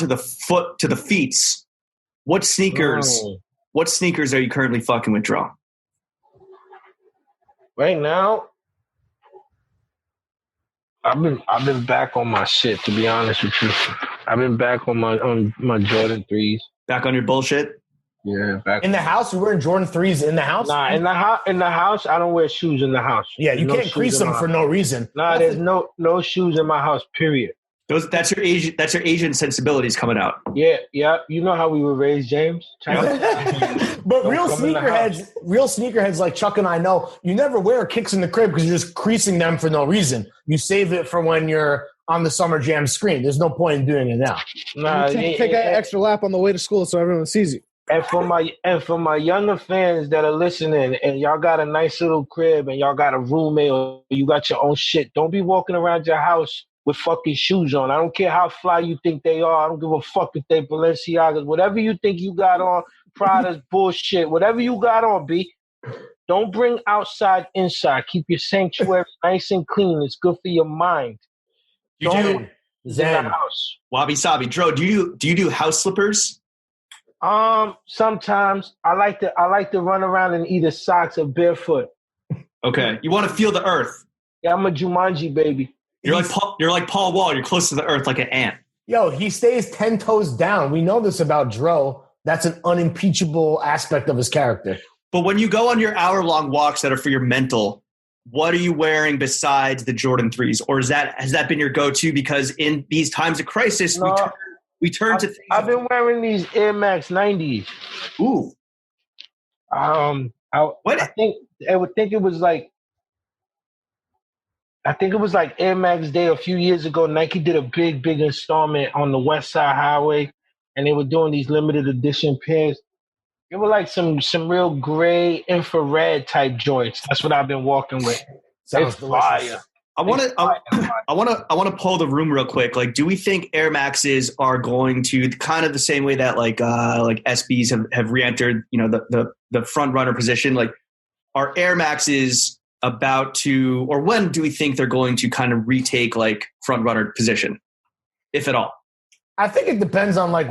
the feets. What sneakers? What sneakers are you currently fucking with, Dro? Right now, I've been back on my shit, to be honest with you. I've been back on my Jordan 3s. Back on your bullshit? Yeah, back In the house, you're wearing Jordan 3s in the house? Nah, in the house, I don't wear shoes in the house. Yeah, you can't crease them for no reason. Nah, there's no shoes in my house, period. That's your Asian sensibilities coming out. Yeah. You know how we were raised, James. But real sneakerheads like Chuck and I know, you never wear kicks in the crib because you're just creasing them for no reason. You save it for when you're on the Summer Jam screen. There's no point in doing it now. Nah, you take an extra lap on the way to school so everyone sees you. And for my younger fans that are listening, and y'all got a nice little crib, and y'all got a roommate, or you got your own shit, don't be walking around your house with fucking shoes on. I don't care how fly you think they are. I don't give a fuck if they Balenciagas. Whatever you think you got on, Prada's bullshit. Whatever you got on, B. Don't bring outside inside. Keep your sanctuary nice and clean. It's good for your mind. You don't do Zen house. Wabi Sabi. Dro, do you do house slippers? Sometimes I like to run around in either socks or barefoot. Okay. You want to feel the earth. Yeah, I'm a Jumanji baby. You're like Paul Wall. You're close to the earth like an ant. Yo, he stays 10 toes down. We know this about Dro. That's an unimpeachable aspect of his character. But when you go on your hour-long walks that are for your mental, what are you wearing besides the Jordan 3s? Or has that been your go-to? Because in these times of crisis, we turn to things. I've been wearing these Air Max 90s. Ooh. I think it was like Air Max Day a few years ago. Nike did a big installment on the West Side Highway, and they were doing these limited edition pairs. It were like some real gray infrared type joints. That's what I've been walking with. Sounds delicious. Fire. I want to poll the room real quick. Like, do we think Air Maxes are going to kind of the same way that like SBs have re-entered, the front runner position? Like, are Air Maxes about to, or when do we think they're going to kind of retake like front runner position, if at all? I think it depends on like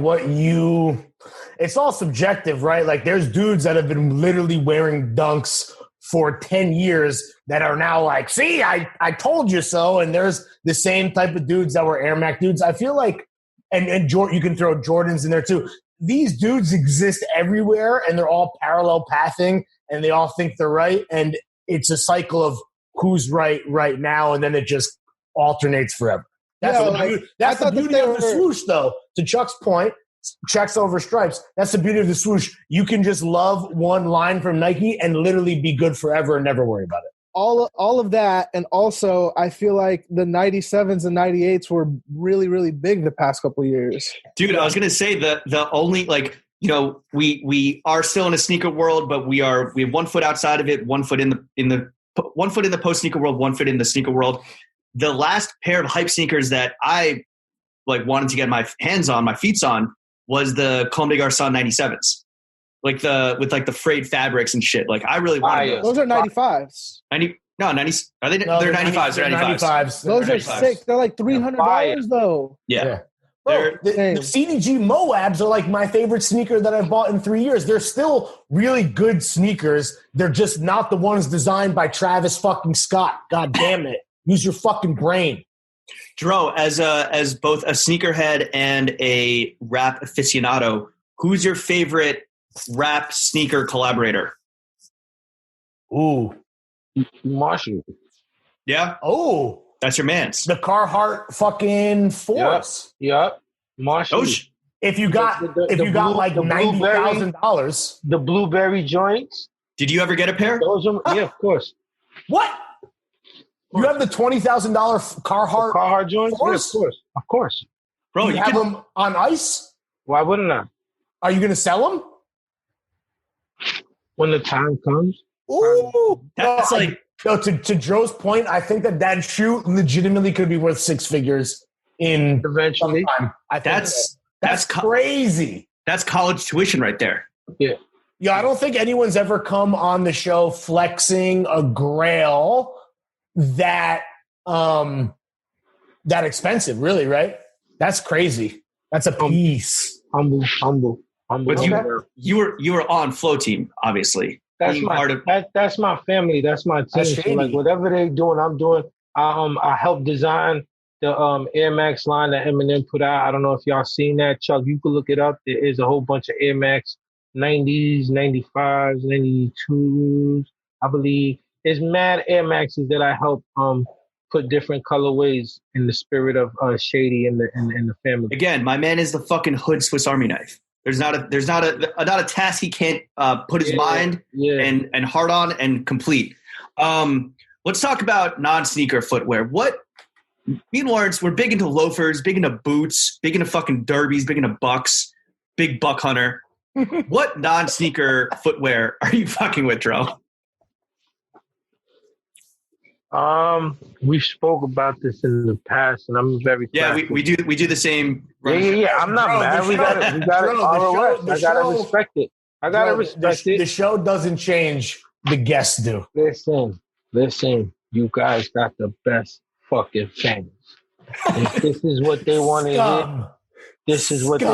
it's all subjective, right? Like there's dudes that have been literally wearing Dunks for 10 years that are now like, see, I told you so. And there's the same type of dudes that were Air Max dudes. I feel like, and you can throw Jordans in there too. These dudes exist everywhere and they're all parallel pathing and they all think they're right. And it's a cycle of who's right now. And then it just alternates forever. That's the beauty of the swoosh, though. To Chuck's point, checks over stripes. That's the beauty of the swoosh. You can just love one line from Nike and literally be good forever and never worry about it. All of that, and also I feel like the 97s and 98s were really, really big the past couple of years. Dude, I was gonna say the only we are still in a sneaker world, but we have 1 foot outside of it, 1 foot in the 1 foot in the post sneaker world, 1 foot in the sneaker world. The last pair of hype sneakers that I wanted to get my hands on, my feet on, was the Comme des Garçons 97s, with the frayed fabrics and shit. Like I really wanted those. Those are 95s. 90? No, 90s. Are they? No, they're 95s. They're 95s. Those are sick. They're like $300 though. Yeah. Bro, the CDG Moabs are like my favorite sneaker that I've bought in 3 years. They're still really good sneakers. They're just not the ones designed by Travis fucking Scott. God damn it. Use your fucking brain. Dro, as both a sneakerhead and a rap aficionado, who's your favorite rap sneaker collaborator? Ooh. Marshall. Yeah? Oh. That's your man's. The Carhartt fucking Force. Yep. Marshall. If you got like $90,000. The blueberry joints. Did you ever get a pair? Yeah, of course. What? You have the $20,000 Carhartt joints? Force? Yeah, of course. Bro, you have them on ice? Why wouldn't I? Are you going to sell them? When the time comes. Ooh. That's to Dro's point, I think that shoe legitimately could be worth six figures in eventually. That's crazy. That's college tuition right there. Yeah. Yeah, I don't think anyone's ever come on the show flexing a grail that expensive, really, right? That's crazy. That's a piece. Humble. But you were on Flow Team, obviously. That's my family. That's my team. So like whatever they're doing, I'm doing. I helped design the Air Max line that Eminem put out. I don't know if y'all seen that, Chuck. You can look it up. There is a whole bunch of Air Max 90s, 95s, 92s, I believe. There's mad Air Maxes that I helped put different colorways in the spirit of Shady and the family. Again, my man is the fucking hood Swiss Army knife. There's not a task he can't put his mind and heart on and complete. Let's talk about non-sneaker footwear. Me and Lawrence, we're big into loafers, big into boots, big into fucking derbies, big into bucks, big buck hunter. What non-sneaker footwear are you fucking with, Dro? We spoke about this in the past, and I'm very we do the same. Yeah. I'm not mad. We got it. I gotta respect it. The show doesn't change. The guests do. Listen. You guys got the best fucking fans. If this is what they want to hear, this is what they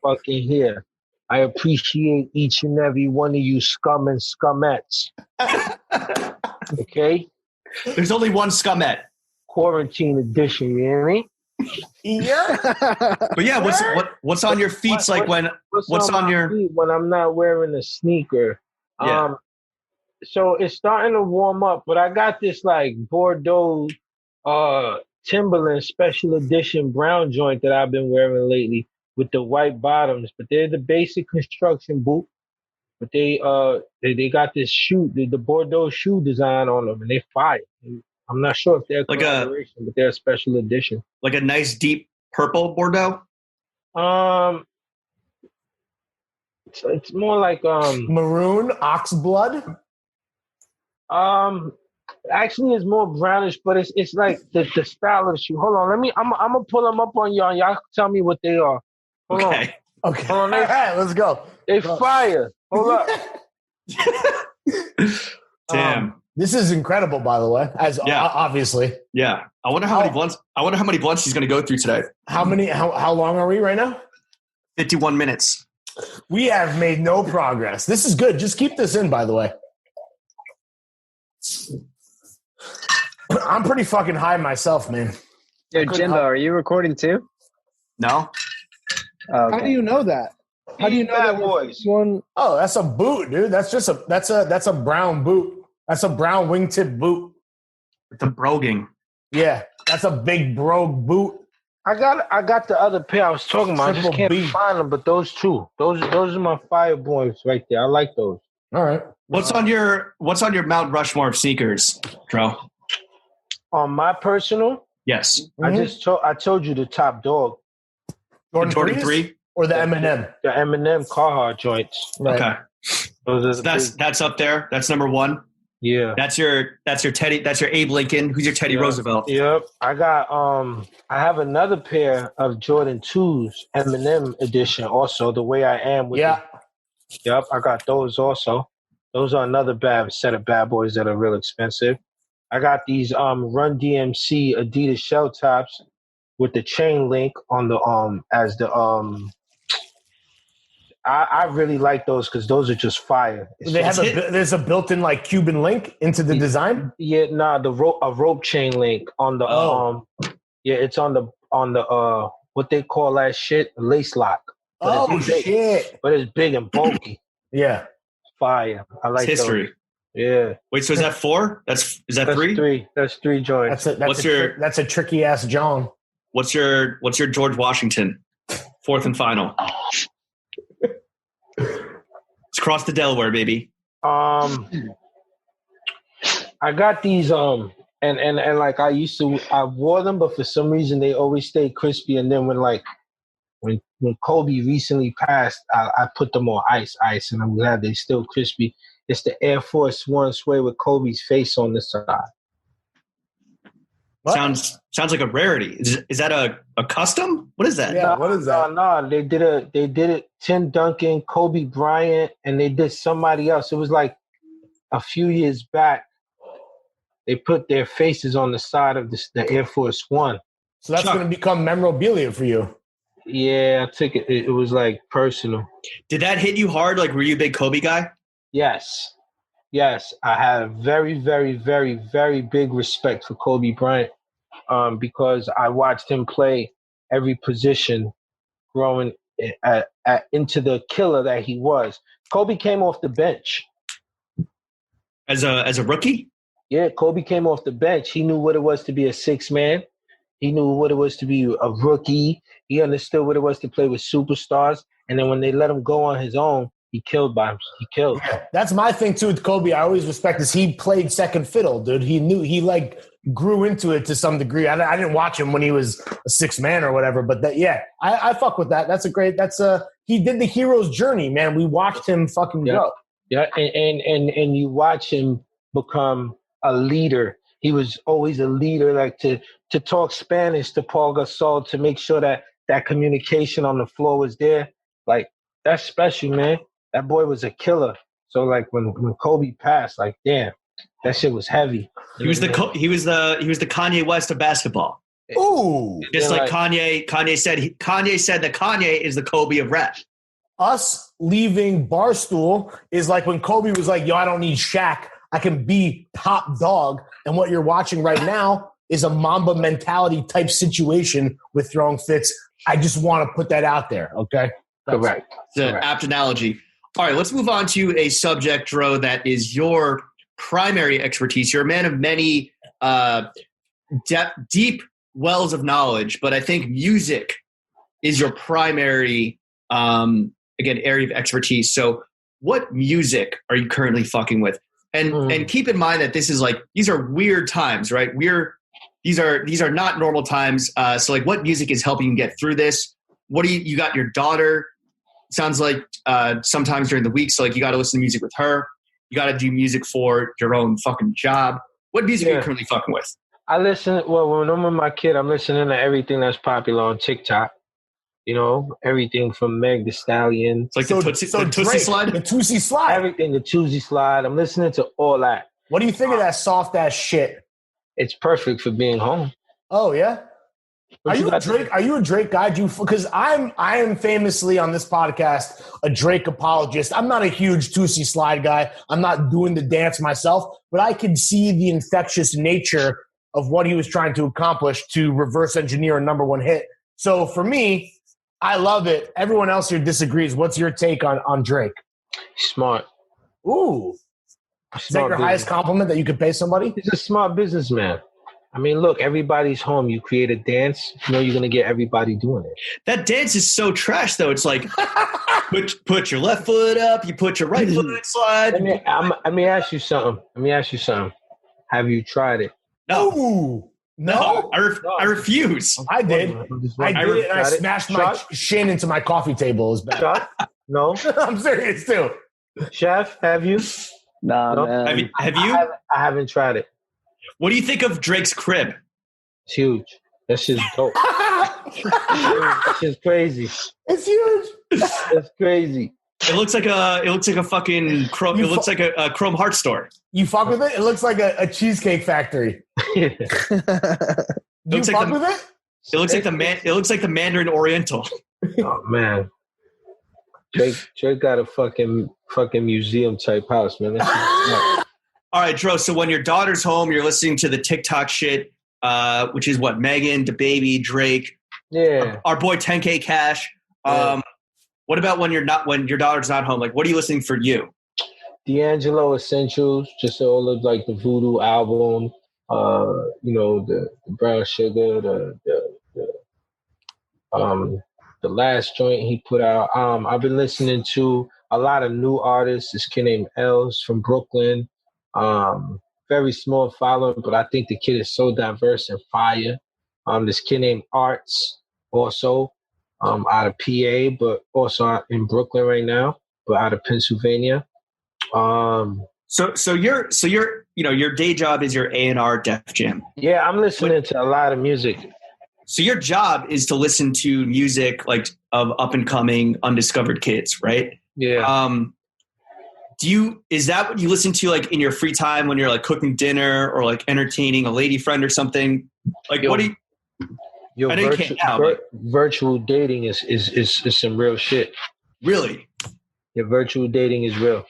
fucking hear. I appreciate each and every one of you scum and scumettes. Okay? There's only one scumette. Quarantine edition, you hear me? Yeah. But yeah, what's on your feet when I'm not wearing a sneaker? Yeah. So it's starting to warm up, but I got this like Bordeaux Timberland special edition brown joint that I've been wearing lately with the white bottoms, but they're the basic construction boot. But they got this shoe, the Bordeaux shoe design on them, and they fire. I'm not sure if they're like collaboration, but they're a special edition. Like a nice deep purple Bordeaux? It's more like maroon, ox blood. Actually, it's more brownish, but it's like the style of the shoe. Hold on, I'm gonna pull them up on y'all. Y'all tell me what they are. Hold on. Okay. Hold on, All right, let's go. They fire. Hold up. Damn. This is incredible, by the way. Obviously. Yeah. I wonder how many blunts he's gonna go through today. How long are we right now? 51 minutes. We have made no progress. This is good. Just keep this in, by the way. I'm pretty fucking high myself, man. Yo, Jimbo, are you recording too? No. Oh, okay. How do you know that? How do you know that boys? One? Oh, that's a boot, dude. That's a brown boot. That's a brown wingtip boot. The broguing. Yeah, that's a big brogue boot. I got the other pair I was talking about. I just can't find them, but those two. Those are my fire boys right there. I like those. All right. What's on your Mount Rushmore of sneakers, Dro? On my personal? Yes. I told you the top dog. Jordan 3? Or the Eminem? The Eminem Carhartt joints. Right. Okay. Those are that's up there. That's number one. Yeah. That's your Teddy. That's your Abe Lincoln. Who's your Teddy Roosevelt? Yep. I got I have another pair of Jordan 2s, Eminem edition also, the way I am with Yep, I got those also. Those are another set of bad boys that are real expensive. I got these Run DMC Adidas shell tops with the chain link on the as the I really like those because those are just fire. There's a built-in like Cuban link into the design. Yeah, a rope chain link on the it's on the what they call that shit, lace lock. But shit! But it's big and bulky. Yeah, fire. I like it's history. Those. Yeah. Wait, so is that 4? Is that 3? That's 3 joints. That's a tricky ass John. What's your George Washington? 4th and final. It's across the Delaware, baby. I got these and like I wore them, but for some reason they always stay crispy. And then when Kobe recently passed, I put them on ice, and I'm glad they still crispy. It's the Air Force One suede with Kobe's face on the side. What? Sounds like a rarity. Is that a custom? What is that? Yeah, what is that? No, they did it. Tim Duncan, Kobe Bryant, and they did somebody else. It was like a few years back. They put their faces on the side of the Air Force One. So that's going to become memorabilia for you. Yeah, I took it. It was like personal. Did that hit you hard? Like, were you a big Kobe guy? Yes. Yes, I have very, very, very, very big respect for Kobe Bryant, because I watched him play every position growing into the killer that he was. Kobe came off the bench. As a rookie? Yeah, Kobe came off the bench. He knew what it was to be a six man. He knew what it was to be a rookie. He understood what it was to play with superstars. And then when they let him go on his own, he killed by him. He killed. Yeah, that's my thing too with Kobe. I always respect is he played second fiddle, dude. He knew he like grew into it to some degree. I didn't watch him when he was a six man or whatever, but I fuck with that. He did the hero's journey, man. We watched him fucking go. Yeah, and you watch him become a leader. He was always a leader, like to talk Spanish to Paul Gasol to make sure that communication on the floor was there. Like, that's special, man. That boy was a killer. So like when Kobe passed, like damn, that shit was heavy. He was the Kanye West of basketball. Ooh, Just like Kanye said that Kanye is the Kobe of rap. Us leaving Barstool is like when Kobe was like, yo, I don't need Shaq. I can be top dog. And what you're watching right now is a Mamba mentality type situation with throwing fits. I just want to put that out there, okay? Correct. It's an apt analogy. All right, let's move on to a subject, Dro, that is your primary expertise. You're a man of many deep wells of knowledge, but I think music is your primary, area of expertise. So what music are you currently fucking with? And keep in mind that this is like, these are weird times, right? These are not normal times. So like what music is helping you get through this? What do you got your daughter? Sounds like sometimes during the week, so like you got to listen to music with her. You got to do music for your own fucking job. What music are you currently fucking with? I listen. Well, when I'm with my kid, I'm listening to everything that's popular on TikTok. You know, everything from Meg Thee Stallion. It's like the Tootsie Slide? The Tootsie Slide. Everything, the Tootsie Slide. I'm listening to all that. What do you think of that soft ass shit? It's perfect for being home. Oh yeah. Are you a Drake guy? Because I am famously on this podcast a Drake apologist. I'm not a huge Tootsie Slide guy. I'm not doing the dance myself, but I can see the infectious nature of what he was trying to accomplish to reverse engineer a number one hit. So for me, I love it. Everyone else here disagrees. What's your take on Drake? Smart. Ooh. Is that your highest compliment that you could pay somebody? He's a smart businessman. I mean, look, everybody's home. You create a dance, you know you're going to get everybody doing it. That dance is so trash, though. It's like, put your left foot up, you put your right foot slide. Let me ask you something. Have you tried it? No. Ooh. No? I refuse. I did. I smashed my shin into my coffee table. It was bad. Shot? No. I'm serious, too. Chef, have you? Nah, No? man. Have you? I haven't tried it. What do you think of Drake's crib? It's huge. That shit's dope. That shit's crazy. It's huge. It's crazy. It looks like a fucking chrome. It looks like a Chrome Heart store. You fuck with it? It looks like a cheesecake factory. You fuck with it? It looks like the Mandarin Oriental. Oh man, Drake got a fucking museum type house, man. All right, Dro. So when your daughter's home, you're listening to the TikTok shit, which is what Megan, DaBaby, Drake, our boy 10K Cash. What about when your daughter's not home? Like, what are you listening for you? D'Angelo Essentials, just all of like the Voodoo album, the Brown Sugar, the last joint he put out. I've been listening to a lot of new artists. This kid named Els from Brooklyn. Very small following, but I think the kid is so diverse and fire. This kid named Arts, also out of PA, but also in Brooklyn right now, but out of Pennsylvania. So your day job is your A&R Def Jam. Yeah, I'm listening to a lot of music. So your job is to listen to music like of up and coming undiscovered kids, right? Yeah. Is that what you listen to like in your free time when you're like cooking dinner or like entertaining a lady friend or something? Like what do you? I know you can't now. Virtual dating is some real shit. Really? Yeah, virtual dating is real.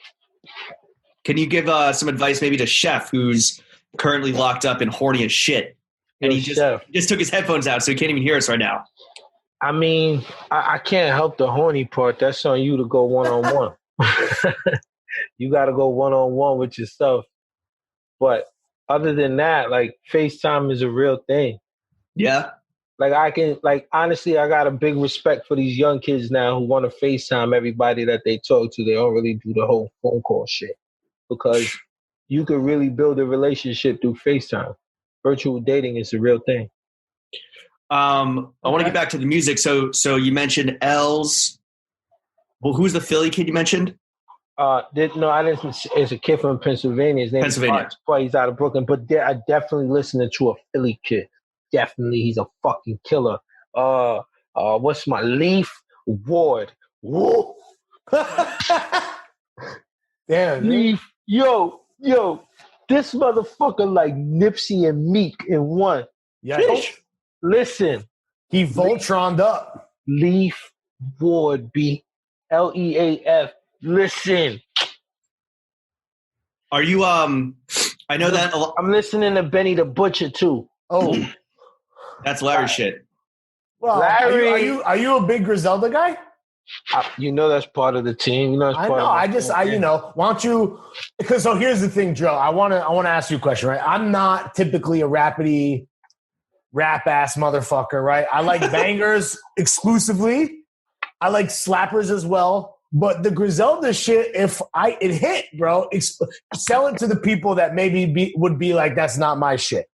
can you give some advice maybe to Chef, who's currently locked up and horny as shit? And he just took his headphones out, so he can't even hear us right now. I mean, I can't help the horny part. That's on you to go one-on-one. You got to go one-on-one with yourself. But other than that, like, FaceTime is a real thing. Yeah. Like, honestly, I got a big respect for these young kids now who want to FaceTime everybody that they talk to. They don't really do the whole phone call shit. Because you could really build a relationship through FaceTime. Virtual dating is a real thing. I want to get back to the music. So you mentioned Els. Well, who's the Philly kid you mentioned? I didn't. It's a kid from Pennsylvania. His name is Mark. He's out of Brooklyn. But I definitely listening to a Philly kid. Definitely, he's a fucking killer. What's my Leaf Ward? Whoa. Damn, Leaf. Yo. This motherfucker like Nipsey and Meek in one. Yeah. Listen. He Voltroned up. Leaf Ward, Leaf. Listen. Are you I know that I'm listening to Benny the Butcher too. Oh, that's Larry shit. well, Larry. are you a big Griselda guy? You know that's part of the team. You know that's part why don't you? Because so here's the thing, Joe. I want to ask you a question, right? I'm not typically a rap ass motherfucker, right? I like bangers exclusively. I like slappers as well. But the Griselda shit, it hit, bro. Sell it to the people that maybe would be like, that's not my shit.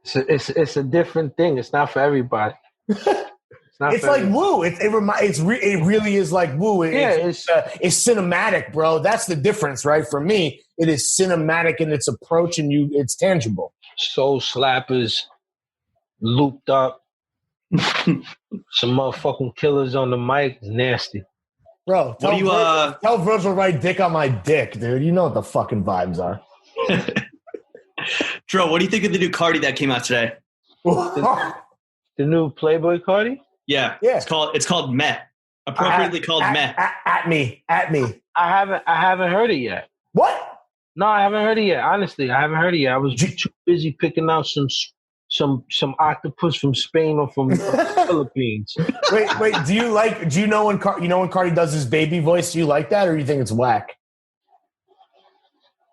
It's a different thing. It's not for everybody. It's like Woo. It really is like Woo. It's cinematic, bro. That's the difference, right? For me, it is cinematic in its approach, and it's tangible. Soul slappers, looped up, some motherfucking killers on the mic. It's nasty. Bro, tell Virgil right dick on my dick, dude. You know what the fucking vibes are. Dro, what do you think of the new Cardi that came out today? The new Playboy Cardi? Yeah. It's called Meh. Appropriately called Meh. At me. I haven't heard it yet. What? No, I haven't heard it yet. Honestly, I haven't heard it yet. I was too busy picking out some octopus from Spain or from the Philippines. Wait. Do you know when Cardi does his baby voice? Do you like that, or do you think it's whack?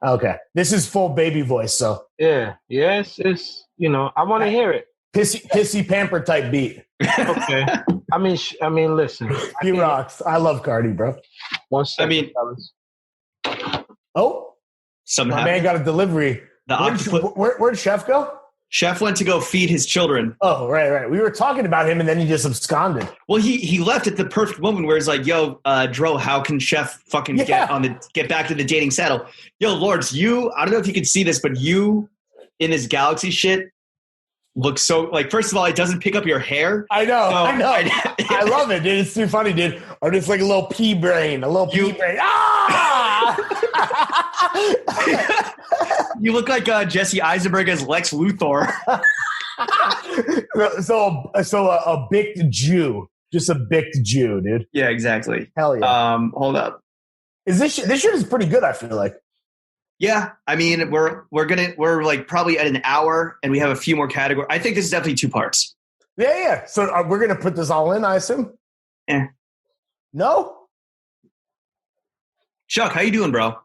Okay, this is full baby voice, so yeah, it's I want to hear it. Pissy pamper type beat. Okay, I mean, listen, he rocks. I love Cardi, bro. 1 second, my man got a delivery. Where'd Chef go? Chef went to go feed his children. Oh, right. We were talking about him, and then he just absconded. Well, he left at the perfect moment where he's like, "Yo, Dro, how can Chef fucking get back to the dating saddle?" Yo, Lords, I don't know if you can see this, but you in this Galaxy shit look so like. First of all, it doesn't pick up your hair. I know. I love it, dude. It's too funny, dude. Or just like a little pea brain, Ah! You look like Jesse Eisenberg as Lex Luthor. so a bicked Jew, just a bicked Jew, dude. Yeah, exactly. Hell yeah. Hold up. This shit is pretty good? I feel like. Yeah, I mean we're like probably at an hour, and we have a few more categories. I think this is definitely 2 parts. Yeah. So we're gonna put this all in, I assume. Yeah. No. Chuck, how you doing, bro?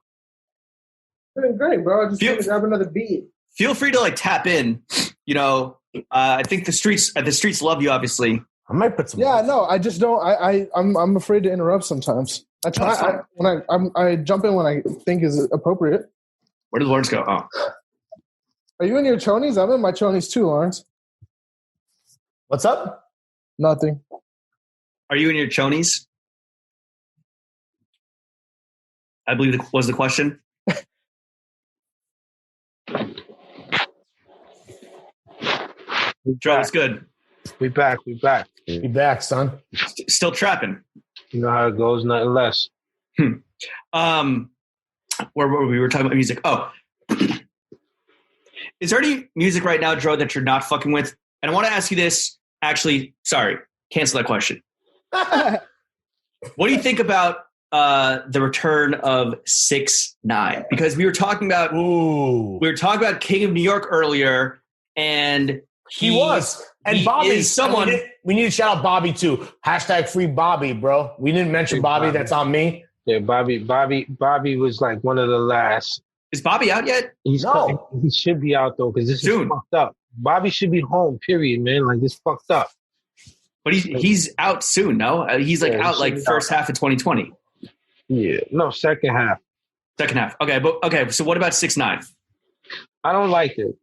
Doing great, bro. I just want to grab another beat. Feel free to like tap in. I think the streets love you. Obviously, I might put some. Yeah, no, I just don't. I'm afraid to interrupt sometimes. I try I jump in when I think is appropriate. Where did Lawrence go? Oh, are you in your chonies? I'm in my chonies too, Lawrence. What's up? Nothing. Are you in your chonies? I believe was the question. Dro, it's good. We back, son. Still trapping. You know how it goes, nothing less. Where were we? We were talking about music. Oh. Is there any music right now, Dro, that you're not fucking with? And I want to ask you this. Actually, sorry. Cancel that question. What do you think about the return of 6ix9ine? Because we were talking about King of New York earlier, and he was. And Bobby is someone. We need to shout out Bobby too. Hashtag free Bobby, bro. We didn't mention Bobby. That's on me. Yeah, Bobby was like one of the last. Is Bobby out yet? He should be out though, because this is fucked up. Bobby should be home. Period, man. Like this fucked up. But he's out soon. No, he's like out like first half of 2020. Yeah, no, second half. Second half. Okay, so what about 6ix9ine? I don't like it.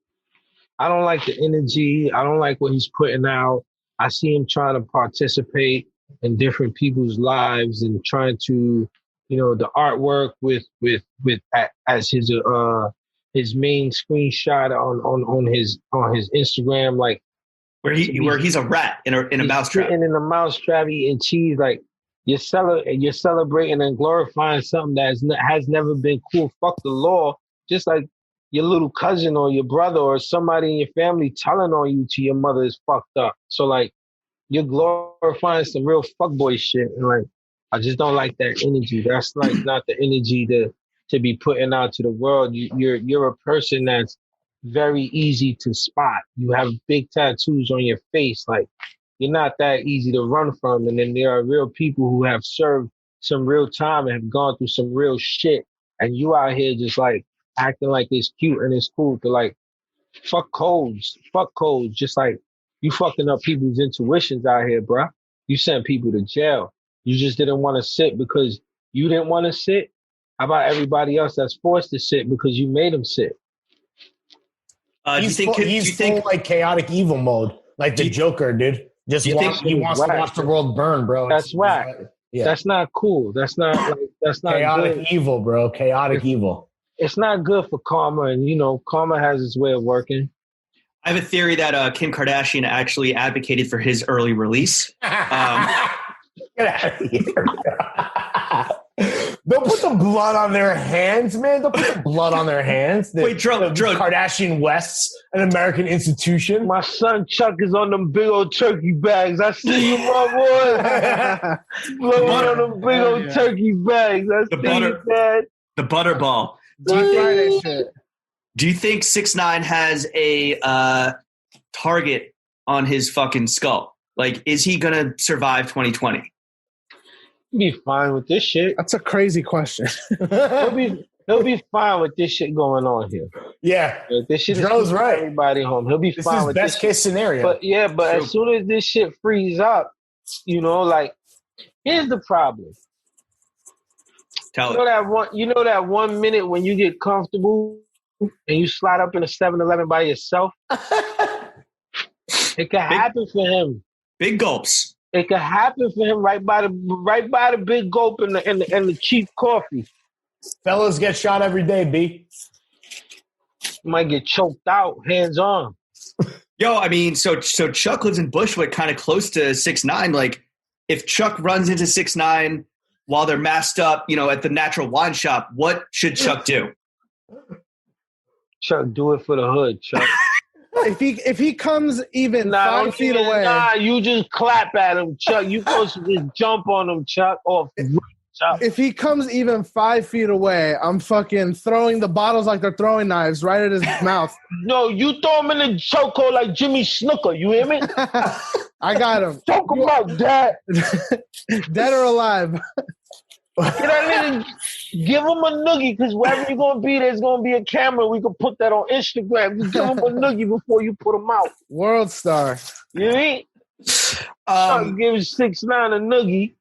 I don't like the energy. I don't like what he's putting out. I see him trying to participate in different people's lives and trying to, the artwork with as his main screenshot on his Instagram, like where he's a rat in a mousetrap. Sitting in a mousetrap eating cheese, like you're celebrating and glorifying something that has never been cool. Fuck the law. Just like your little cousin or your brother or somebody in your family telling on you to your mother is fucked up. So like you're glorifying some real fuckboy shit, and like I just don't like that energy. That's like not the energy to be putting out to the world. You're a person that's very easy to spot. You have big tattoos on your face. Like you're not that easy to run from. And then there are real people who have served some real time and have gone through some real shit. And you out here just like acting like it's cute and it's cool to like fuck codes. Just like you fucking up people's intuitions out here, bruh. You sent people to jail. You just didn't want to sit because you didn't want to sit. How about everybody else that's forced to sit because you made them sit? He's full like chaotic evil mode, like the Joker, dude. He wants to watch the world burn, bro. That's whack. Yeah. That's not cool. That's not chaotic good. Evil, bro. Chaotic evil. It's not good for karma, and karma has its way of working. I have a theory that Kim Kardashian actually advocated for his early release. Get out of here. Don't put the blood on their hands, man. Don't put the blood on their hands. Wait, Dro. Kardashian West's an American institution. My son Chuck is on them big old turkey bags. I see you, my boy. Blowing on them big old turkey bags. I see you, Dad. The butterball. Do you think 6ix9ine has a target on his fucking skull? Like, is he gonna survive 2020? He'll be fine with this shit. That's a crazy question. He'll be fine with this shit going on here. Yeah, this shit Joe's right. Everybody home. He'll be fine with best case scenario. But as soon as this shit frees up, like here's the problem. You know that 1 minute when you get comfortable and you slide up in a 7-Eleven by yourself? It could happen for him. Big gulps. It could happen for him right by the big gulp and the cheap coffee. Fellas get shot every day, B. Might get choked out, hands on. Yo, I mean, so Chuck lives in Bushwick, kind of close to 6ix9ine. Like, if Chuck runs into 6ix9ine while they're masked up, at the Natural Wine Shop, what should Chuck do? Chuck, do it for the hood, Chuck. If he comes even 5 feet away. Nah, you just clap at him, Chuck. You supposed to just jump on him, Chuck. Chuck. If he comes even 5 feet away, I'm fucking throwing the bottles like they're throwing knives right at his mouth. No, you throw him in the chokehold like Jimmy Snooker. You hear me? I got him. Choke him out, Dad. Dead or alive. Give him a noogie, because wherever you're going to be, there's going to be a camera. We can put that on Instagram. You give him a noogie before you put him out. World star. You mean? Give 6ix9ine a noogie.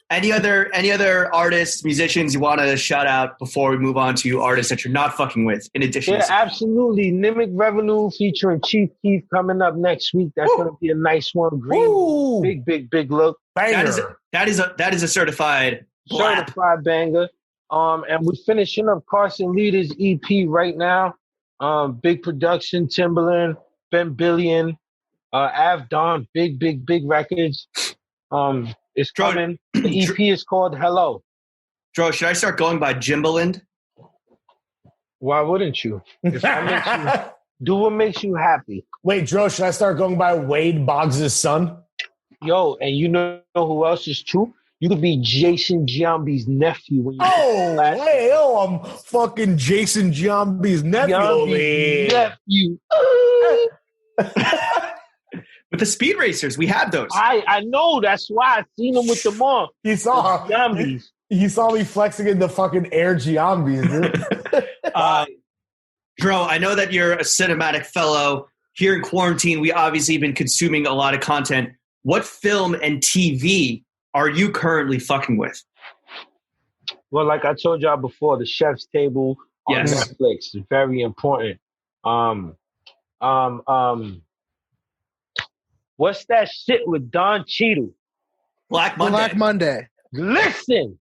Any other artists, musicians you want to shout out before we move on to artists that you're not fucking with, in addition to absolutely. Nimic Revenue featuring Chief Keef coming up next week. That's going to be a nice one. Green, big look. Banger. That is a certified banger. And we're finishing up Carson Leader's EP right now. Big production, Timbaland, Ben Billion, Av Dawn, big records. It's coming. The EP is called Hello. Dro, should I start going by Jimbaland? Why wouldn't you? If that makes you do what makes you happy. Wait, Dro, should I start going by Wade Boggs' son? Yo, and you know who else is too? You could be Jason Giambi's nephew when you. I'm fucking Jason Giambi's nephew over here. Nephew. With the speed racers, we have those. I know. That's why I seen him with them on. He saw Giambis. He saw me flexing in the fucking Air Giambis, dude. Dro, I know that you're a cinematic fellow. Here in quarantine, we obviously been consuming a lot of content. What film and TV are you currently fucking with? Well, like I told y'all before, the Chef's Table on Yes. Netflix is very important. What's that shit with Don Cheadle? Black Monday. Black Monday. Listen,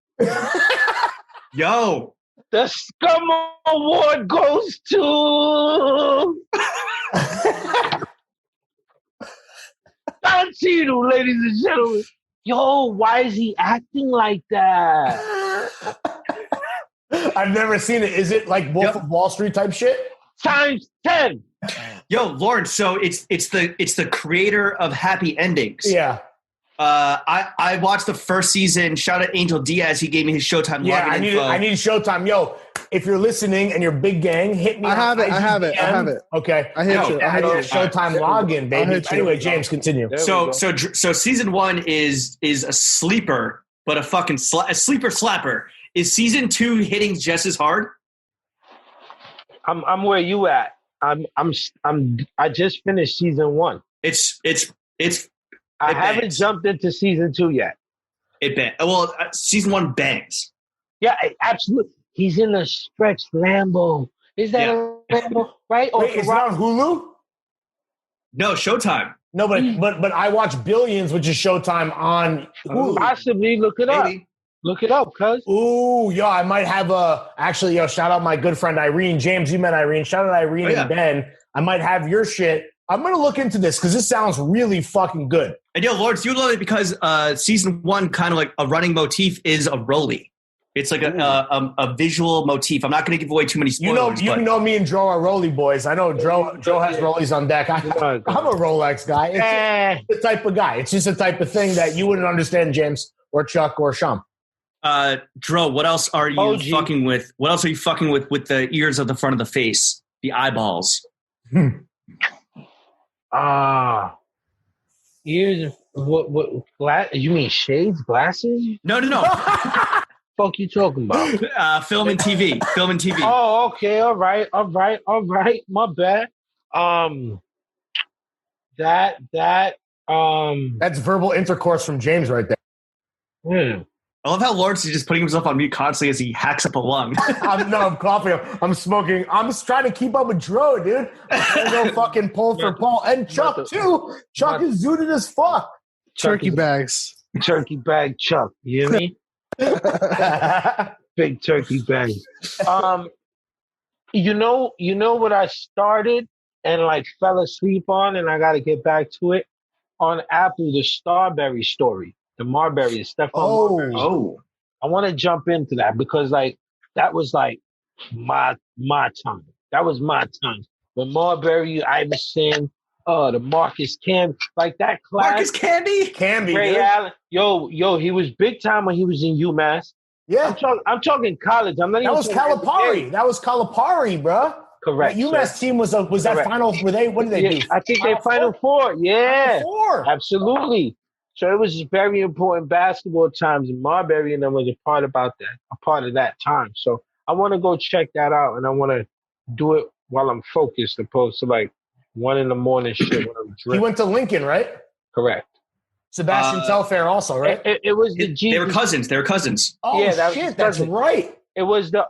Yo. the Scum Award goes to Don Cheadle, ladies and gentlemen. Yo, why is he acting like that? I've never seen it. Is it like Wolf of Wall Street type shit? Times 10. Yo, Lawrence, so it's the creator of Happy Endings. Yeah. I watched the first season. Shout out Angel Diaz. He gave me his Showtime Yeah, login info. I need Showtime. Yo, if you're listening and you're big gang, hit me. I have it. Okay. I hit you. Showtime login, baby. Anyway, James, continue. So season 1 is a sleeper, but a fucking a sleeper slapper. Is season 2 hitting just as hard? I'm where you at. I just finished season 1. I haven't jumped into season 2 yet. Season 1 bangs. Yeah, absolutely. He's in a stretched Lambo. Is that a Lambo? Right? Wait, is it on Hulu? No, Showtime. No, but I watch Billions, which is Showtime on Hulu. Possibly look it up. Look it up, cuz. Ooh, yo, I might have shout out my good friend Irene. James, you met Irene. Shout out Irene and Ben. I might have your shit. I'm going to look into this because this sounds really fucking good. And yo, Lawrence, you love it because season 1, kind of like a running motif, is a rollie. It's like a visual motif. I'm not going to give away too many spoilers. You know me and Dro are rollie boys. I know Dro has rollies on deck. I'm a Rolex guy. It's just the type of guy. It's just the type of thing that you wouldn't understand, James or Chuck or Sham. Dro, what else are you fucking with? What else are you fucking with the ears of the front of the face, the eyeballs? Ears. What? You mean shades, glasses? No. Fuck you talking about? Film and TV. Oh, okay. All right. My bad. That's verbal intercourse from James right there. I love how Lawrence is just putting himself on mute constantly as he hacks up a lung. I'm coughing. I'm smoking. I'm just trying to keep up with Dro, dude. I'm going to go fucking pull for Paul. And Chuck, too. Chuck is zooted as fuck. Turkey bags. Turkey bag Chuck. You hear me? Big turkey bag. You know what I started and like fell asleep on, and I got to get back to it? On Apple, the Starberry story. The Marbury, Stefan Marbury. Oh, I want to jump into that because like that was like my time. That was my time. When Marbury, Iverson, the Marcus Camby, like that class. Marcus Camby, Ray dude. Allen. Yo, he was big time when he was in UMass. Yeah, I'm talking college. I'm not even. That was Calipari. That was Calipari, bro. Correct. That UMass team was that Correct. final? What did they do? I think they Final Four. Yeah, Final Four. Absolutely. So it was very important basketball times, and Marbury and them was a part of that time. So I want to go check that out, and I want to do it while I'm focused, opposed to like 1 a.m. shit when I'm He drunk. went to Lincoln, right? Correct. Sebastian Telfair also, right? It was the They were cousins. Oh yeah, that was shit, that's cousin. right. It was the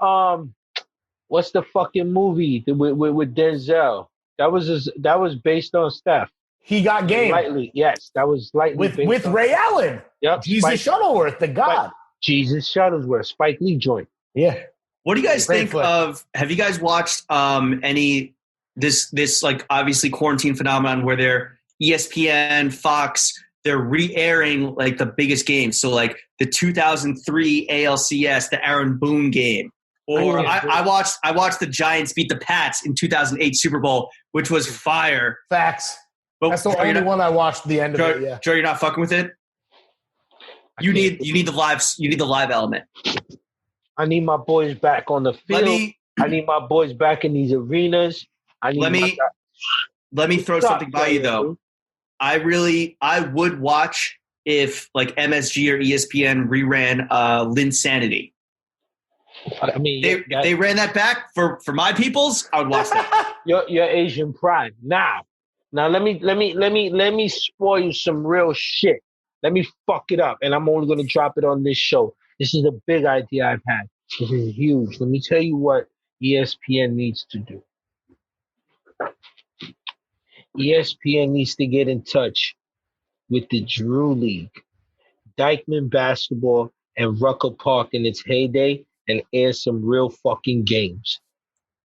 what's the fucking movie with Denzel? That was based on Steph. He got game Lightly, yes, that was lightly with Ray Allen. Yep, Jesus Shuttleworth, the God. Jesus Shuttlesworth, Spike Lee joint. Yeah. What do you guys Great think flick. of? Have you guys watched any this like obviously quarantine phenomenon where they're ESPN, Fox, they're re-airing like the biggest games? So like the 2003 ALCS, the Aaron Boone game. Or I watched the Giants beat the Pats in 2008 Super Bowl, which was fire. Facts. But That's the only one I watched the end of it. Yeah. Joe, you're not fucking with it? You need the live element. I need my boys back on the field. I need my boys back in these arenas. Let me throw something by you though. I would watch if like MSG or ESPN reran Linsanity. I mean, they ran that back for my peoples. I would watch that. Your Asian pride. Now let me spoil you some real shit. Let me fuck it up, and I'm only gonna drop it on this show. This is a big idea I've had. This is huge. Let me tell you what ESPN needs to do. ESPN needs to get in touch with the Drew League, Dykeman basketball, and Rucker Park in its heyday and air some real fucking games.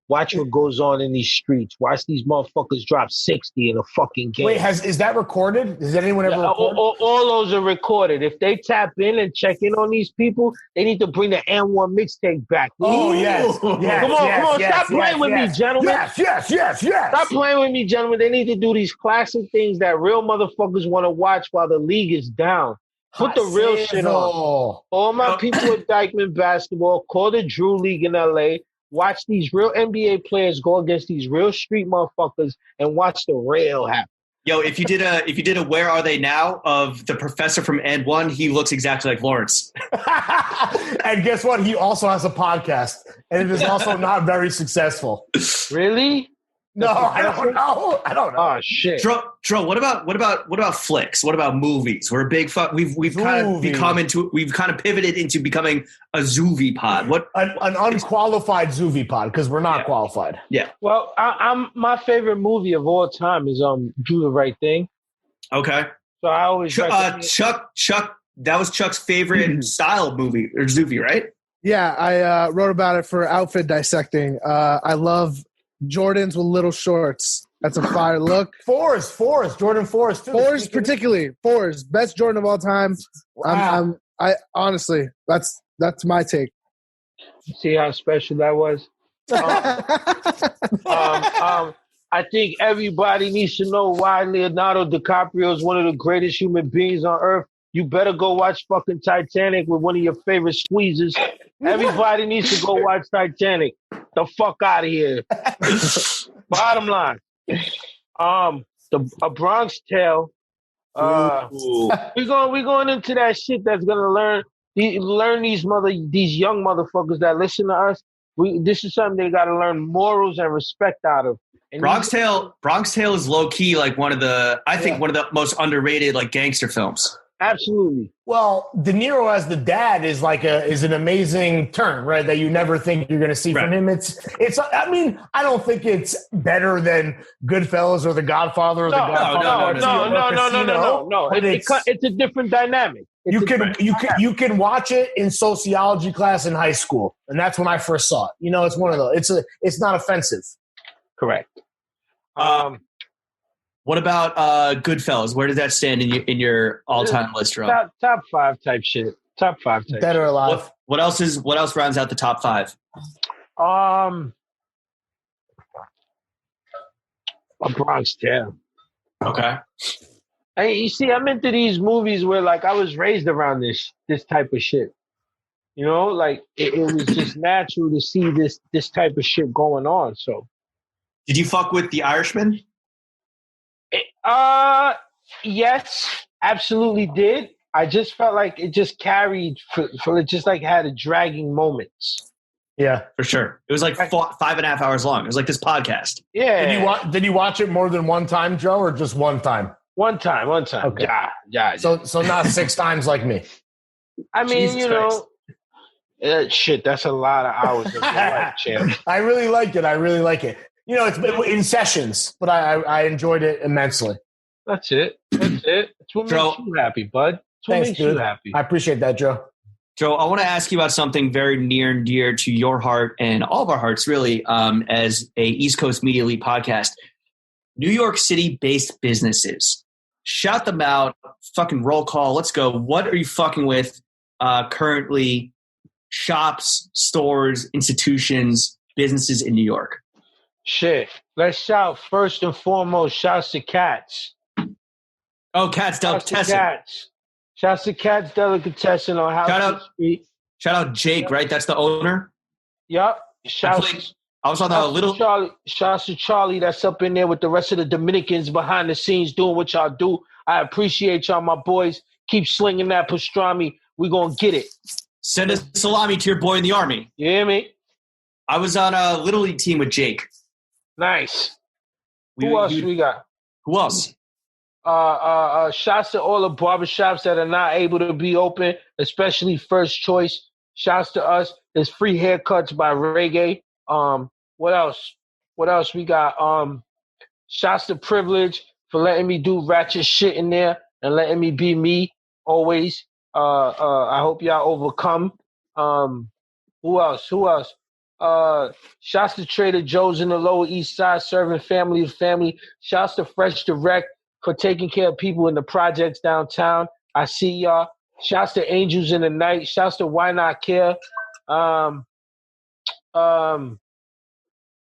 Watch what goes on in these streets. Watch these motherfuckers drop 60 in a fucking game. Wait, is that recorded? Has anyone ever recorded? All those are recorded. If they tap in and check in on these people, they need to bring the N1 mixtape back. Oh, yes. Come on. Stop playing with me, gentlemen. Yes. Stop playing with me, gentlemen. They need to do these classic things that real motherfuckers want to watch while the league is down. Put the real shit on. All my people at Dykeman basketball, call the Drew League in LA. Watch these real NBA players go against these real street motherfuckers and watch the real happen. Yo, if you did a Where Are They Now of the professor from Ed 1, he looks exactly like Lawrence. And guess what? He also has a podcast, and it is also not very successful. Really? No, I don't know. Oh shit. Dro, what about flicks? What about movies? We're a big we've kind of pivoted into becoming a Zoovie pod. What an unqualified Zoovie pod because we're not qualified. Yeah. Well, I'm my favorite movie of all time is Do the Right Thing. Okay. So I always Chuck. That was Chuck's favorite style movie or Zoovie, right? Yeah, I wrote about it for Outfit Dissecting. I love Jordans with little shorts. That's a fire look. Forrest, Jordan Forrest too. Forrest particularly. Forrest, best Jordan of all time. Wow. I honestly, that's my take. See how special that was. I think everybody needs to know why Leonardo DiCaprio is one of the greatest human beings on earth. You better go watch fucking Titanic with one of your favorite squeezes. Everybody needs to go watch Titanic. The fuck out of here. Bottom line. A Bronx Tale. We're going into that shit that's gonna learn these young motherfuckers that listen to us. This is something they gotta learn morals and respect out of. And Bronx Tale is low key like one of the most underrated like gangster films. Absolutely. Well, De Niro as the dad is an amazing turn, right? That you never think you're going to see from him. It's. I mean, I don't think it's better than Goodfellas or The Godfather or The Godfather. No. It's a different dynamic. You can watch it in sociology class in high school, and that's when I first saw it. You know, it's one of those. It's not offensive. Correct. What about Goodfellas? Where does that stand in your all-time list, Rob? Top 5 type shit. Top 5 type. Dead or alive. What else rounds out the top 5? A Bronx Tale. Okay. You see, I'm into these movies where like I was raised around this type of shit. You know, like it was just natural to see this type of shit going on. So, did you fuck with The Irishman? Yes, absolutely did. I just felt like it just carried for it just like had a dragging moments. Yeah, for sure. It was like 5.5 hours long. It was like this podcast. Yeah. Did you watch it more than one time, Joe, or just one time? One time. Okay. Yeah. So not 6 times like me. I mean, Jesus Christ. Shit, that's a lot of hours of your life, champ. I really like it. You know, it's in sessions, but I enjoyed it immensely. That's it. It's what makes you happy, bud. It's what makes you happy. I appreciate that, Joe. Joe, I want to ask you about something very near and dear to your heart and all of our hearts, really, as a East Coast Media Elite podcast. New York City-based businesses. Shout them out. Fucking roll call. Let's go. What are you fucking with currently? Shops, stores, institutions, businesses in New York. Shit. Let's shout first and foremost. Shouts to Cats. Oh, Cats. Shouts to Cat's Delicatessen on House Street. Shout out Jake, right? That's the owner. Yep. I was on the little Shouts to Charlie that's up in there with the rest of the Dominicans behind the scenes doing what y'all do. I appreciate y'all, my boys. Keep slinging that pastrami. We gonna get it. Send a salami to your boy in the army. You hear me? I was on a Little League team with Jake. Nice. Who else we got? Who else? Shouts to all the barbershops that are not able to be open, especially First Choice. Shouts to us. There's free haircuts by Reggae. What else? What else we got? Shouts to Privilege for letting me do ratchet shit in there and letting me be me always. I hope y'all overcome. Who else? Shouts to Trader Joe's in the Lower East Side serving family to family. Shouts to Fresh Direct for taking care of people in the projects downtown. I see y'all. Shouts to Angels in the Night. Shouts to Why Not Care.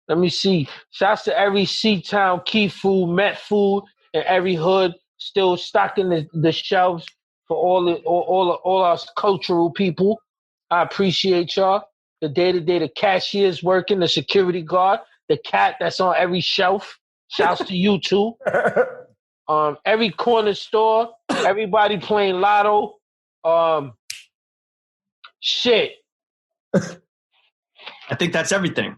Let me see. Shouts to every C-Town, Key Food, Met Food, and every hood still stocking the shelves for all us cultural people. I appreciate y'all. The day-to-day, the cashier's working, the security guard, the cat that's on every shelf. Shouts to you too. Every corner store, everybody playing lotto. Shit. I think that's everything.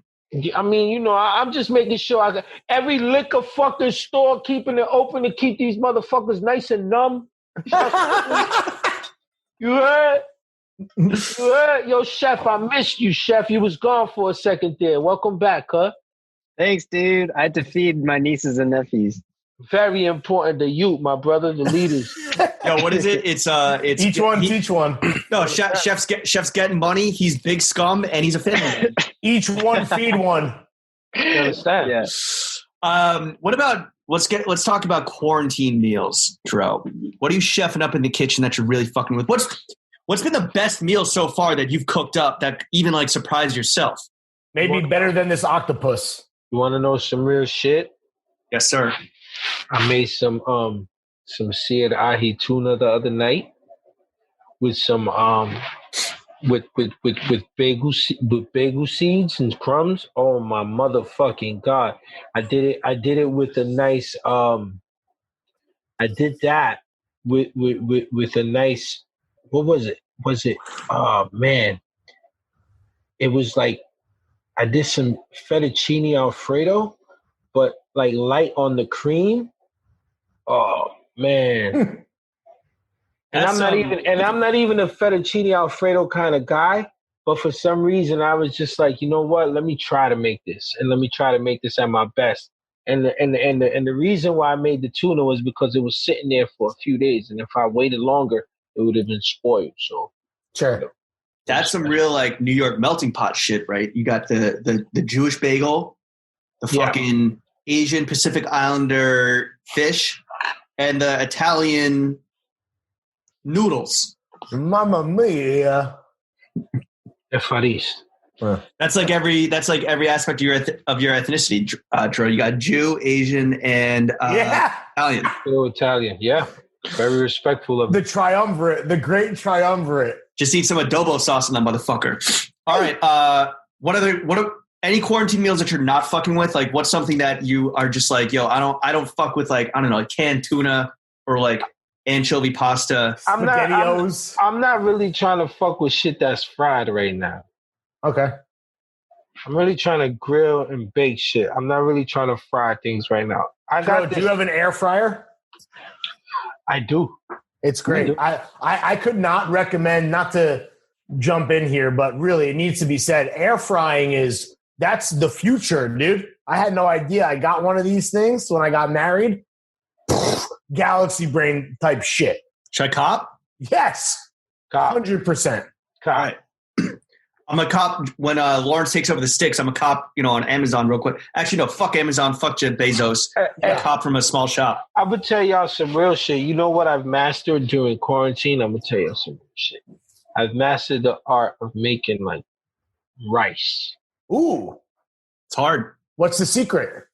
I mean, I'm just making sure every liquor fucking store keeping it open to keep these motherfuckers nice and numb. You heard? You heard? Yo, Chef, I missed you, Chef. You was gone for a second there. Welcome back, huh? Thanks, dude. I had to feed my nieces and nephews. Very important. The youth, my brother, the leaders. Yo, what is it? It's each one teach one. No, chef's getting money. He's big scum and he's a family man. Each one feed one. You understand? Yeah. What about let's talk about quarantine meals, Dro. What are you chefing up in the kitchen that you're really fucking with? What's been the best meal so far that you've cooked up that even like surprised yourself? Maybe better than this octopus. You want to know some real shit? Yes, sir. I made some seared ahi tuna the other night with some with bagel seeds and crumbs. Oh my motherfucking god! I did it with a nice I did that with a nice, what was it? Oh man, it was like I did some fettuccine Alfredo, but like light on the cream. Oh man. And I'm not even a fettuccine Alfredo kind of guy, but for some reason I was just like, you know what? Let me try to make this, and let me try to make this at my best. And the reason why I made the tuna was because it was sitting there for a few days, and if I waited longer, it would have been spoiled. So sure. That's some real like New York melting pot shit, right? You got the Jewish bagel, the fucking Asian Pacific Islander fish, and the Italian noodles. Mamma mia. Faris. That's like every aspect of your ethnicity, Dro. You got Jew, Asian, and Italian. Italian, yeah. Very respectful of the triumvirate, the great triumvirate. Just eat some adobo sauce on that motherfucker. All right. What any quarantine meals that you're not fucking with? Like, what's something that you are just like, yo, I don't fuck with, like, I don't know, like canned tuna or like anchovy pasta. I'm not really trying to fuck with shit that's fried right now. Okay. I'm really trying to grill and bake shit. I'm not really trying to fry things right now. Do you have an air fryer? I do. It's great. I could not recommend, not to jump in here, but really it needs to be said, air frying that's the future, dude. I had no idea. I got one of these things when I got married. Galaxy brain type shit. Should I cop? Yes. 100%. All right. I'm a cop when Lawrence takes over the sticks. I'm a cop, on Amazon real quick. Actually, no, fuck Amazon, fuck Jeff Bezos. A cop from a small shop. I'm going to tell y'all some real shit. You know what I've mastered during quarantine? I'm going to tell y'all some real shit. I've mastered the art of making, like, rice. Ooh. It's hard. What's the secret?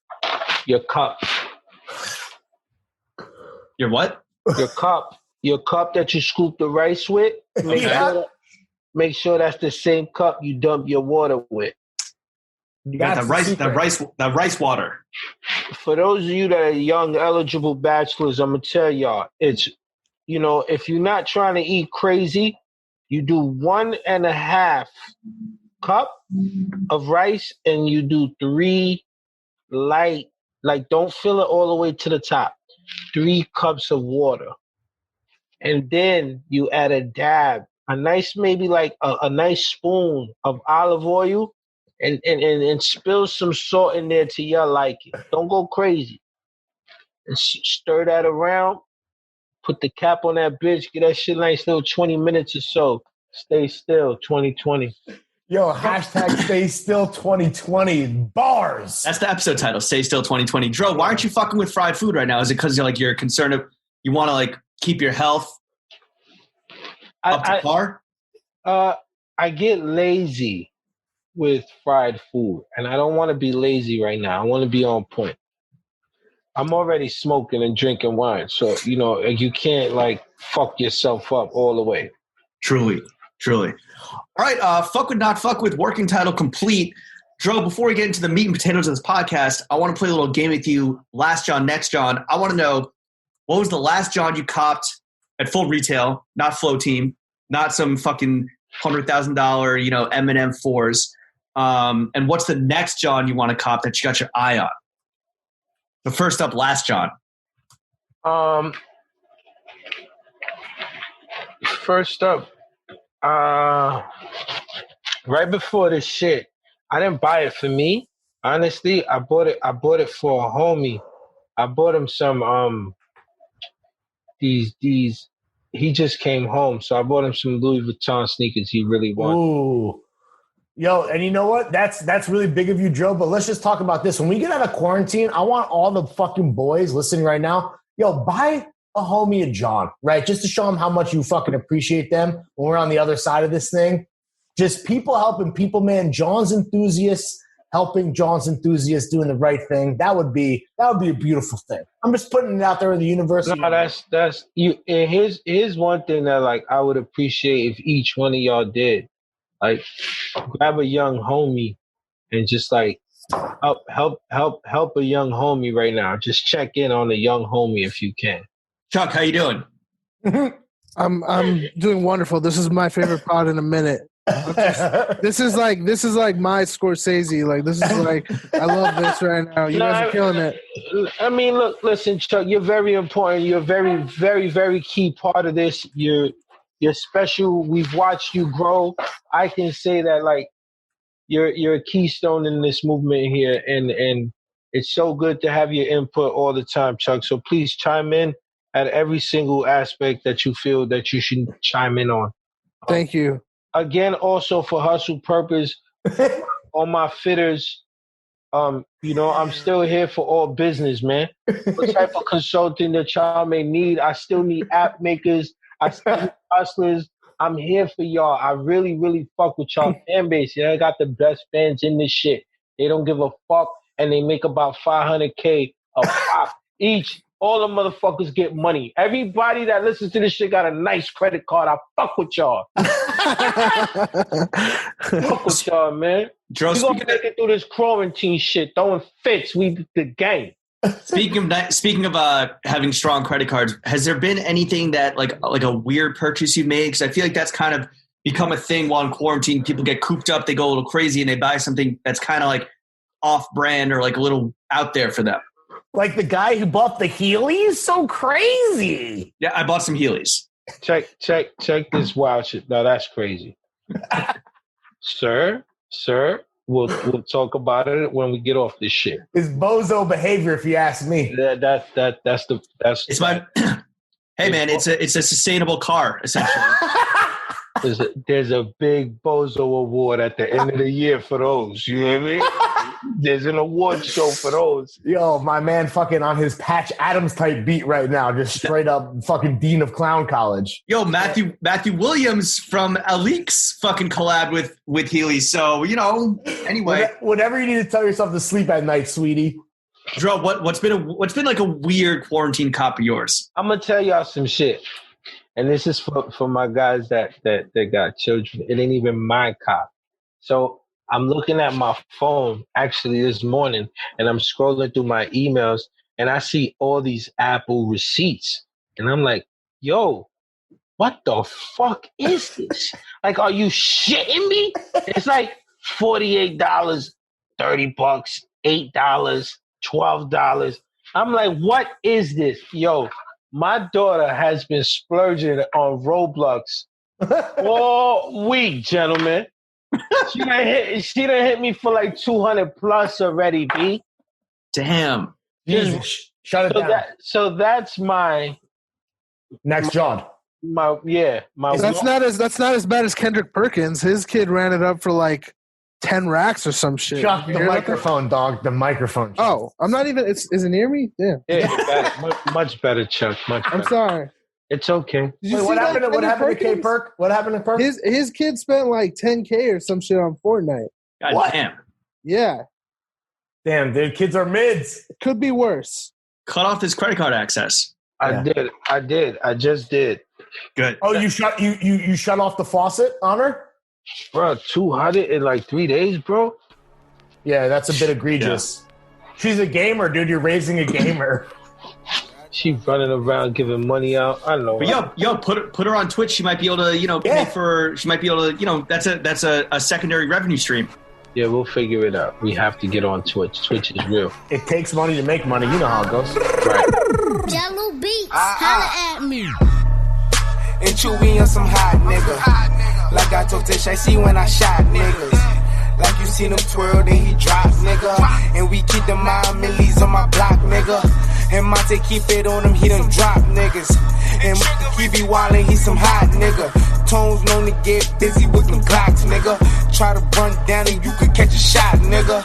Your cup. Your what? Your cup. your cup that you scoop the rice with, make sure that's the same cup you dump your water with. You got that rice water. For those of you that are young, eligible bachelors, I'm going to tell y'all, it's, if you're not trying to eat crazy, you do 1.5 cup of rice and you do 3 light, like don't fill it all the way to the top, 3 cups of water. And then you add a dab, a nice, maybe like a nice spoon of olive oil and spill some salt in there till y'all like it. Don't go crazy. And stir that around. Put the cap on that bitch. Get that shit nice little 20 minutes or so. Stay still, 2020. Yo, hashtag stay still 2020 bars. That's the episode title, Stay Still 2020. Dro, why aren't you fucking with fried food right now? Is it because you're concerned of, you want to like keep your health up to par? I get lazy with fried food, and I don't want to be lazy right now. I want to be on point. I'm already smoking and drinking wine, so you can't like fuck yourself up all the way. Truly. All right, fuck with not fuck with, working title complete. Dro, before we get into the meat and potatoes of this podcast, I want to play a little game with you. Last John, next John. I want to know, what was the last John you copped at full retail, not Flow Team, not some fucking $100,000, M&M 4s. And what's the next John you want to cop that you got your eye on? The first up, last John. First up, right before this shit, I didn't buy it for me. Honestly, I bought it for a homie. I bought him some these. He just came home, so I bought him some Louis Vuitton sneakers he really wanted. Ooh. Yo, and you know what? That's really big of you, Joe, but let's just talk about this. When we get out of quarantine, I want all the fucking boys listening right now, buy a homie a John, right? Just to show them how much you fucking appreciate them when we're on the other side of this thing. Just people helping people, man. John's enthusiasts helping John's enthusiasts doing the right thing. That would be a beautiful thing. I'm just putting it out there in the universe. No, that's you. And here's one thing that like I would appreciate if each one of y'all did. Like, grab a young homie and just like help a young homie right now. Just check in on a young homie if you can. Chuck, how you doing? I'm doing wonderful. This is my favorite pod in a minute. This is like my Scorsese. Like, this is like, I love this right now. You guys are killing it. I mean, listen, Chuck, you're very important. You're a very, very, very key part of this. You're special. We've watched you grow. I can say that like you're a keystone in this movement here, and it's so good to have your input all the time, Chuck. So please chime in at every single aspect that you feel that you should chime in on. Thank you. Again, also for hustle purpose, all my fitters, I'm still here for all business, man. What type of consulting that y'all may need? I still need app makers. I still need hustlers. I'm here for y'all. I really, really fuck with y'all fan base. I got the best fans in this shit. They don't give a fuck, and they make about $500K a pop each. All the motherfuckers get money. Everybody that listens to this shit got a nice credit card. I fuck with y'all. Fuck with y'all, man. Dro, we gonna make it through this quarantine shit. Throwing fits. We the game. Speaking of having strong credit cards, has there been anything that like a weird purchase you made? Because I feel like that's kind of become a thing while in quarantine. People get cooped up, they go a little crazy, and they buy something that's kind of like off-brand or like a little out there for them. Like the guy who bought the Heelys? So crazy. Yeah, I bought some Heelys. Check this wild shit. No, that's crazy. Sir, we'll talk about it when we get off this shit. It's bozo behavior, if you ask me. That's it's my hey man, it's a sustainable car, essentially. There's a big bozo award at the end of the year for those. You know what I mean? There's an award show for those. Yo, my man fucking on his Patch Adams type beat right now, just straight up fucking Dean of Clown College. Yo, Matthew Williams from Aleek's fucking collab with Healy. So, anyway. Whatever you need to tell yourself to sleep at night, sweetie. Dro, what's been like a weird quarantine cop of yours? I'm gonna tell y'all some shit. and this is for my guys that got children. It ain't even my car. So I'm looking at my phone actually this morning, and I'm scrolling through my emails, and I see all these Apple receipts, and I'm like, yo, what the fuck is this? Like, are you shitting me? It's like $48, $30, $8, $12. I'm like, what is this? Yo, my daughter has been splurging on Roblox all week, gentlemen. She done hit me for like 200 plus already, B. Damn. Jesus. Shut it down. So that's my Next John. That's not as bad as Kendrick Perkins. His kid ran it up for like 10 racks or some shit. Chuck, the microphone, dog. The microphone. Chuck. Oh, I'm not even. Is it near me? Yeah, much better, Chuck. I'm sorry. It's okay. Wait, what happened to K Perk? What happened to Perk? His kid spent like $10K or some shit on Fortnite. God damn. Yeah. Damn, dude, kids are mids. It could be worse. Cut off his credit card access. I did. I just did. Good. Oh, you shut off the faucet on her? Bro, 200 in like 3 days, bro? Yeah, that's a bit egregious. Yeah. She's a gamer, dude. You're raising a gamer. She running around giving money out. I don't know. But yo, put her on Twitch. She might be able to, pay for. She might be able to, that's a secondary revenue stream. Yeah, we'll figure it out. We have to get on Twitch. Twitch is real. It takes money to make money. You know how it goes. Right. Jello Beats, holla at me. And Chewy on some hot nigga. Like I told Tish, I see when I shot niggas. Like you seen him twirl, then he drop, nigga. And we keep the mind millies on my block, nigga. And Monte keep it on him, he done drop niggas. And he be wildin', he some hot nigga. Tones known to get busy with them Glocks, nigga. Try to run down and you could catch a shot, nigga.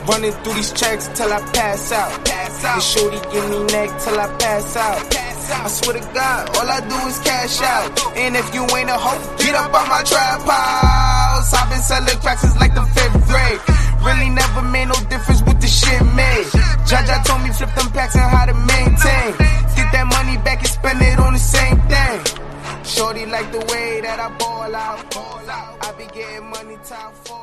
Running through these checks till I pass out. And shorty give me neck till I pass out. I swear to God, all I do is cash out. And if you ain't a hoe, get up on my trap house. I've been selling cracks since like the 5th grade. Really never made no difference with the shit made. Jaja told me flip them packs and how to maintain. Get that money back and spend it on the same thing. Shorty like the way that I ball out. I be getting money time for